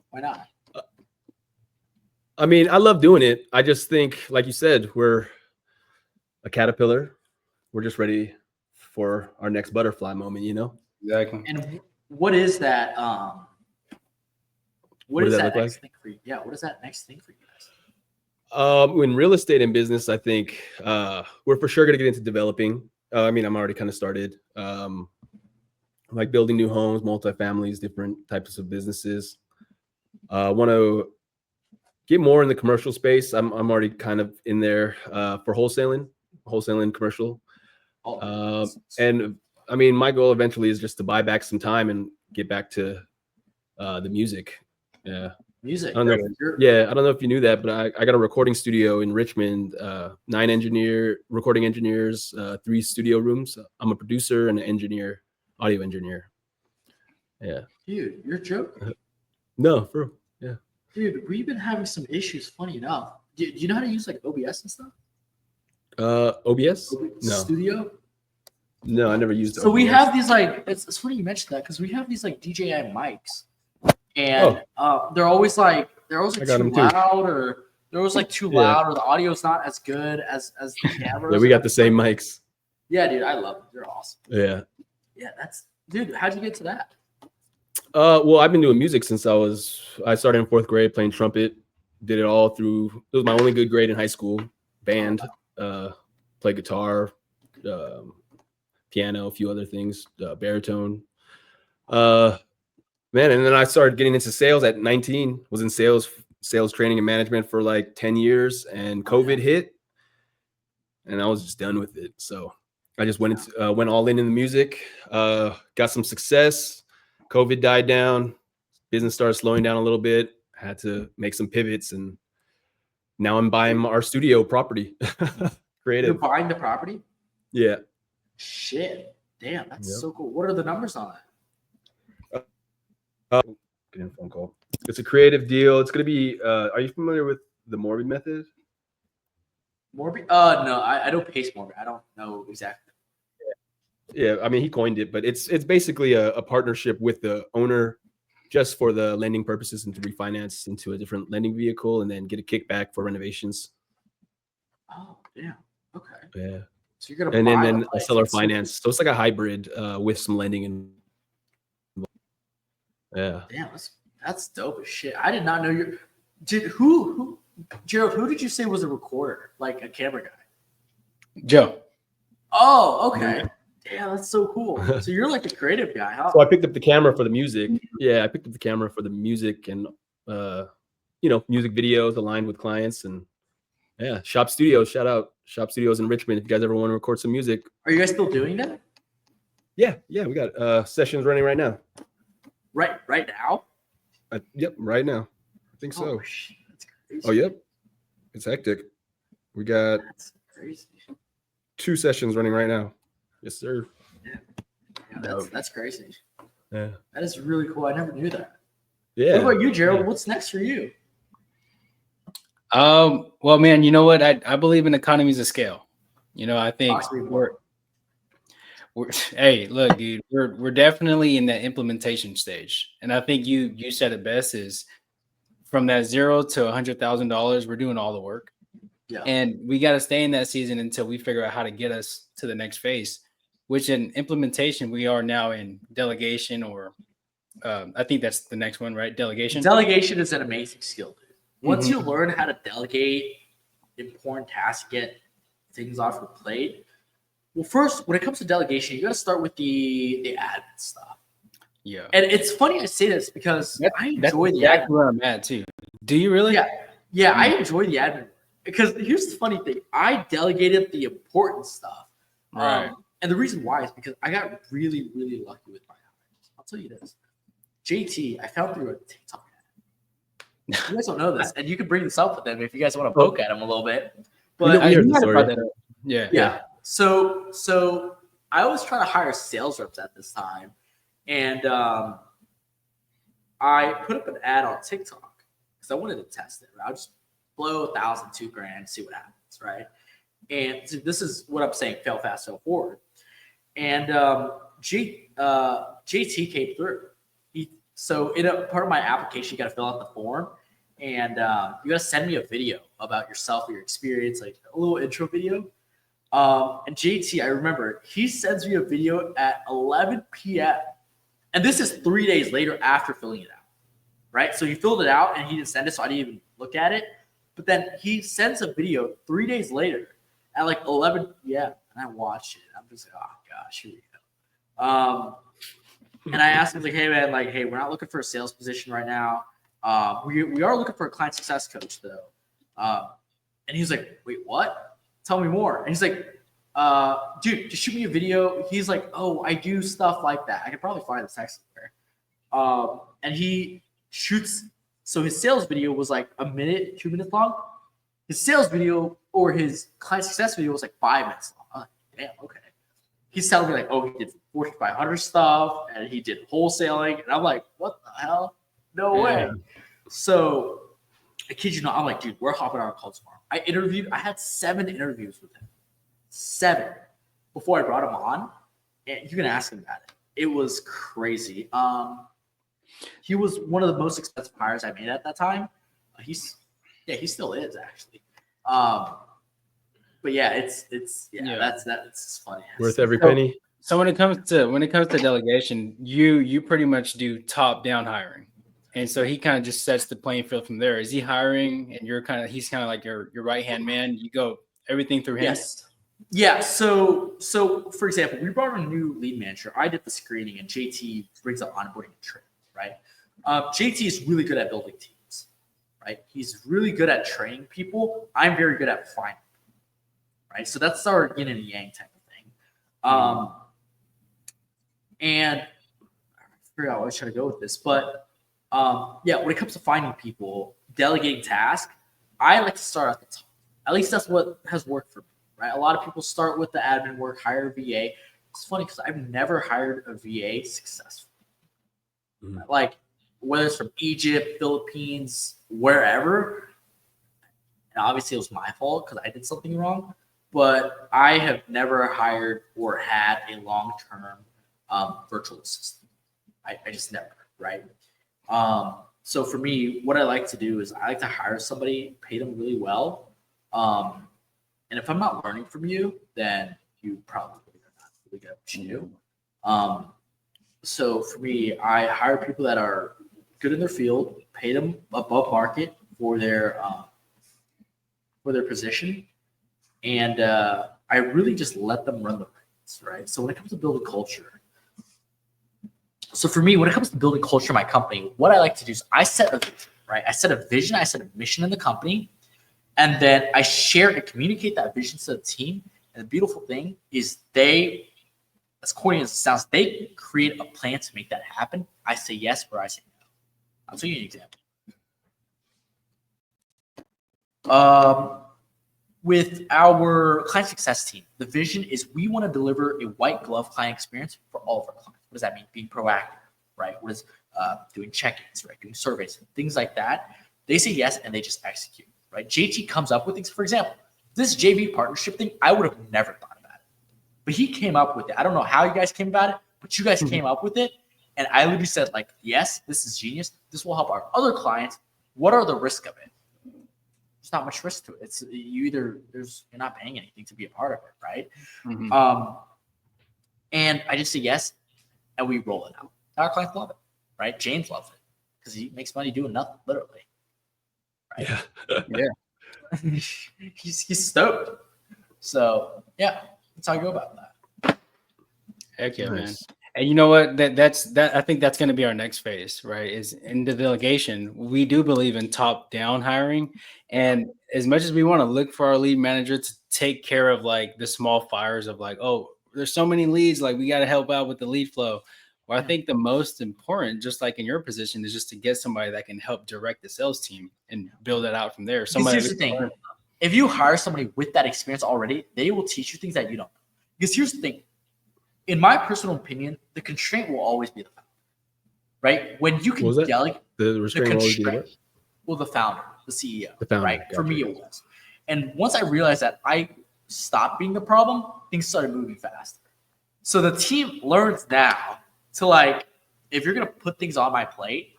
Why not? I mean, I love doing it. I just think, like you said, we're a caterpillar. We're just ready for our next butterfly moment, you know? Exactly. And what is that? What is that next thing for you? Yeah, what is that next thing for you guys? In real estate and business, I think we're for sure going to get into developing. I mean, I'm already kind of started. Like building new homes, multifamilies, different types of businesses. Want to get more in the commercial space. I'm already kind of in there for wholesaling commercial. And I mean, my goal eventually is just to buy back some time and get back to the music. Yeah. Music. I don't know if you knew that, but I got a recording studio in Richmond, 9 recording engineers, 3 studio rooms. I'm a producer and an engineer, audio engineer. Yeah. Dude, you're joking. No, for real. Yeah. Dude, we've been having some issues, funny enough. Do you know how to use like OBS and stuff? OBS? No. Studio? No, I never used it. So OBS. We have these like, it's funny you mentioned that because we have these like DJI mics. And they're always like too loud, or they're always like too loud, or the audio's not as good as the cameras. Yeah, we got the same mics. Yeah, dude, I love them. They're awesome. Yeah. Yeah, dude. How'd you get to that? Well, I've been doing music since I started in 4th grade playing trumpet. Did it all through. It was my only good grade in high school. Band, play guitar, piano, a few other things, baritone. Man, and then I started getting into sales at 19. Was in sales training and management for like 10 years, and COVID hit, and I was just done with it. So I just went all in the music. Got some success. COVID died down. Business started slowing down a little bit. Had to make some pivots, and now I'm buying our studio property. Creative. You're buying the property? Yeah. Shit. Damn, that's so cool. What are the numbers on that? Getting a phone call. It's a creative deal. It's going to be, are you familiar with the Morbid method? Morbid? No, I don't pace Morbid. I don't know exactly. Yeah, I mean, he coined it, but it's basically a partnership with the owner just for the lending purposes and to refinance into a different lending vehicle and then get a kickback for renovations. Oh, yeah. Okay. Yeah. So you're going to and then a seller finance. So it's like a hybrid with some lending and yeah. Damn, that's dope as shit. I did not know you. Who Gerald? Who did you say was a recorder, like a camera guy? Joe. Oh, okay. Yeah, that's so cool. So you're like a creative guy, huh? So I picked up the camera for the music. Yeah, I picked up the camera for the music and music videos aligned with clients. And yeah, Shop Studios, shout out Shop Studios in Richmond. If you guys ever want to record some music. Are you guys still doing that? Yeah, we got sessions running right now. Right now? Yep, right now. I think so. Oh, shit, that's crazy. Oh, yep. It's hectic. We got That's crazy. 2 sessions running right now. Yes, sir. Yeah, that's crazy. Yeah. That is really cool. I never knew that. Yeah. What about you, Gerald? What's next for you? Well, man, you know what? I believe in economies of scale. I think we're hey, look, dude, we're definitely in that implementation stage. And I think you said it best is from that $0 to $100,000, we're doing all the work. Yeah. And we got to stay in that season until we figure out how to get us to the next phase, which in implementation, we are now in delegation or I think that's the next one, right? Delegation. Delegation is an amazing skill, dude. Once you learn how to delegate important tasks, get things off your plate. Well, first, when it comes to delegation, you got to start with the admin stuff. Yeah. And it's funny I say this because I enjoy the admin. Where I'm at too. Do you really? Yeah, I enjoy the admin. Because here's the funny thing. I delegated the important stuff. Right. And the reason why is because I got really, really lucky with my hires. I'll tell you this. JT, I found through a TikTok ad. You guys don't know this, and you can bring this up with them if you guys want to poke at them a little bit. But I heard the story. Yeah. So I was trying to hire sales reps at this time, and I put up an ad on TikTok because I wanted to test it. Right? I'll just blow $1,000, $2,000, see what happens, right? And so this is what I'm saying: fail fast, fail forward. And JT came through. So in a part of my application, you got to fill out the form, and you got to send me a video about yourself, your experience, like a little intro video. And JT, I remember he sends me a video at 11 p.m. And this is 3 days later after filling it out, right? So he filled it out and he didn't send it, so I didn't even look at it. But then he sends a video 3 days later at like 11 p.m. And I watched it. I'm just like, oh gosh, here we go. And I asked him, like, hey man, like, hey, we're not looking for a sales position right now. We are looking for a client success coach though. And he was like, wait, what? Tell me more. And he's like, dude, just shoot me a video. He's like, oh, I do stuff like that. I could probably find the text somewhere. And he shoots. So his sales video was like 1 minute, 2 minutes long. His sales video or his client success video was like 5 minutes long. I'm like, damn, okay. He's telling me like, oh, he did 4,500 stuff and he did wholesaling. And I'm like, what the hell? No way. So I kid you not, I'm like, dude, we're hopping on a call tomorrow. I had 7 interviews with him. 7 before I brought him on. And you can ask him about it. It was crazy. He was one of the most expensive hires I made at that time. He still is actually. But yeah, that's funny. Worth every penny. So when it comes to delegation, you pretty much do top down hiring. And so he kind of just sets the playing field from there. Is he hiring and he's kind of like your right hand man? You go everything through him? Yes. Yeah. So for example, we brought in a new lead manager. I did the screening and JT brings up onboarding and training, right? JT is really good at building teams, right? He's really good at training people. I'm very good at finding people, right? So that's our yin and yang type of thing. And I figure out where I was trying to go with this, but when it comes to finding people, delegating tasks, I like to start at the top. At least that's what has worked for me, right? A lot of people start with the admin work, hire a VA. It's funny because I've never hired a VA successfully. Like whether it's from Egypt, Philippines, wherever. And obviously it was my fault because I did something wrong. But I have never hired or had a long-term virtual assistant. I just never, right? So for me, what I like to do is I like to hire somebody, pay them really well. And if I'm not learning from you, then you probably are not really good at what you do. So for me, I hire people that are good in their field, pay them above market for their position, and I really just let them run the ingredients, right? So when it comes to building culture, so for me, when it comes to building culture in my company, what I like to do is I set a vision, right? I set a vision, I set a mission in the company, and then I share and communicate that vision to the team. And the beautiful thing is they, as corny as it sounds, they create a plan to make that happen. I say yes or I say no. I'll tell you an example. With our client success team, the vision is we want to deliver a white glove client experience for all of our clients. What does that mean? Being proactive, right? What is doing check-ins, right? Doing surveys, things like that. They say yes and they just execute, right? JT comes up with things. For example, this JV partnership thing, I would have never thought about it, but he came up with it. I don't know how you guys came about it, but you guys came up with it, and I literally said like, yes, this is genius. This will help our other clients. What are the risks of it? There's not much risk to it. It's you're not paying anything to be a part of it, right? And I just say yes, and we roll it out. Our clients love it, right? James loves it because he makes money doing nothing, literally. Right? Yeah. he's stoked. So yeah, that's how I go about that. Heck yeah, man. And you know what? That's I think that's going to be our next phase, right? Is in the delegation, we do believe in top-down hiring, and as much as we want to look for our lead manager to take care of like the small fires of like, oh, there's so many leads, like we got to help out with the lead flow. Well, I think the most important, just like in your position, is just to get somebody that can help direct the sales team and build it out from there. Somebody. Here's the thing: if you hire somebody with that experience already, they will teach you things that you don't know. Because here's the thing. In my personal opinion, the constraint will always be the founder, right? When you can delegate the constraint, well, the founder, the CEO, the founder, right? Gotcha. For me, it was. And once I realized that I stopped being the problem, things started moving fast. So the team learns now to like, if you're gonna put things on my plate,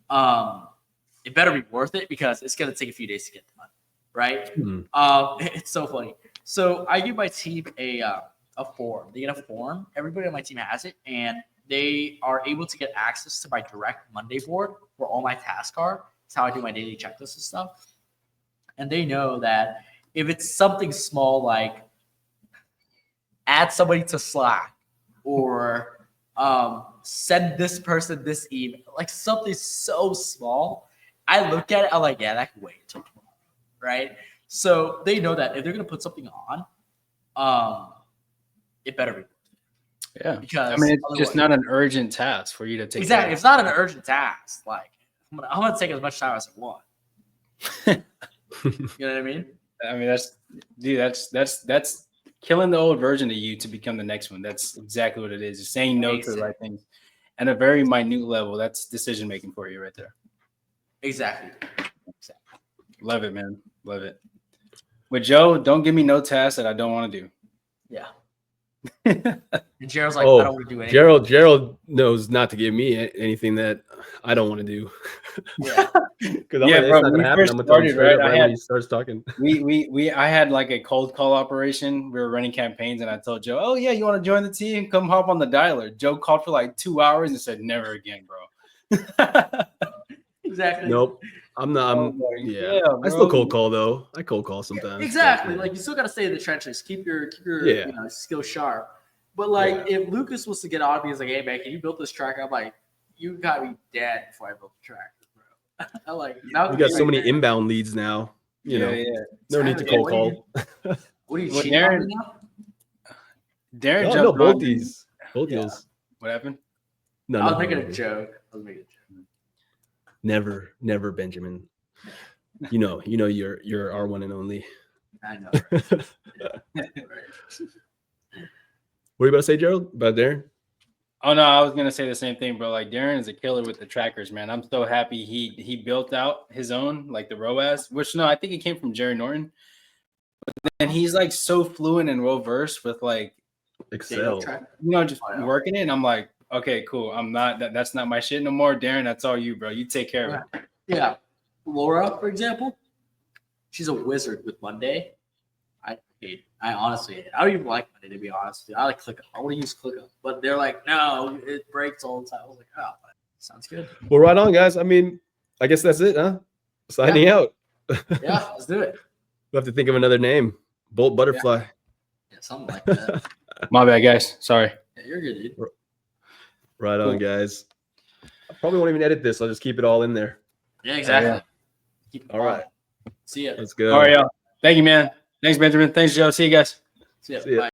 it better be worth it because it's gonna take a few days to get done, right? It's so funny. So I give my team a form. They get a form. Everybody on my team has it, and they are able to get access to my direct Monday board where all my tasks are. It's how I do my daily checklists and stuff. And they know that if it's something small like add somebody to Slack or send this person this email, like something so small, I look at it, I'm like, yeah, that can wait until tomorrow, right? So they know that if they're gonna put something on, it better be. Yeah, because I mean, it's just not an urgent task for you to take. Exactly, it's not an urgent task. Like I'm gonna take as much time as I want. You know what I mean? I mean, that's killing the old version of you to become the next one. That's exactly what it is. Just saying no to the right things, at a very minute level. That's decision making for you right there. Exactly. Love it, man. Love it. With Joe, don't give me no tasks that I don't want to do. Yeah. And Gerald's like, I don't want to do anything. Gerald knows not to give me anything that I don't want to do. Yeah. Because it's not gonna happen. I'm gonna tell him straight up when he starts talking. I had like a cold call operation. We were running campaigns, and I told Joe, "Oh yeah, you want to join the team? Come hop on the dialer." Joe called for like 2 hours and said, "Never again, bro." Exactly. Nope. I'm not. I still cold call though. I cold call sometimes. Yeah, exactly. Like you still got to stay in the trenches. Keep your skill sharp. But like if Lucas was to get on me, he's like, "Hey man, can you build this track?" I'm like, "You got me dead before I built the track, bro." I like. We got so many inbound leads now. You know, no need to cold call. What are you cheating on me now? Darren, no, both these. What happened? No, I was making a joke. Never, Benjamin. You know, you're our one and only. I know. Right? What are you about to say, Gerald? About Darren? Oh no, I was gonna say the same thing, bro. Like Darren is a killer with the trackers, man. I'm so happy he built out his own, like the ROAS, which I think it came from Jerry Norton. And he's like so fluent and well versed with like Excel, just working it. And I'm like, okay, cool. I'm not that's not my shit no more. Darren, that's all you, bro. You take care of it. Yeah. Laura, for example, she's a wizard with Monday. I honestly hate it. I don't even like Monday, to be honest. I like ClickUp. I want to use ClickUp. But they're like, no, it breaks all the time. I was like, oh, sounds good. Well, right on, guys. I mean, I guess that's it, huh? Signing out. Yeah, let's do it. We'll have to think of another name. Bolt Butterfly. Yeah, something like that. My bad, guys. Sorry. Yeah, you're good, dude. Right on, guys. I probably won't even edit this. I'll just keep it all in there. Yeah, exactly. Keep it All right. See ya. Let's go. All right, y'all. Thank you, man. Thanks, Benjamin. Thanks, Joe. See you guys. See ya. See ya. Bye.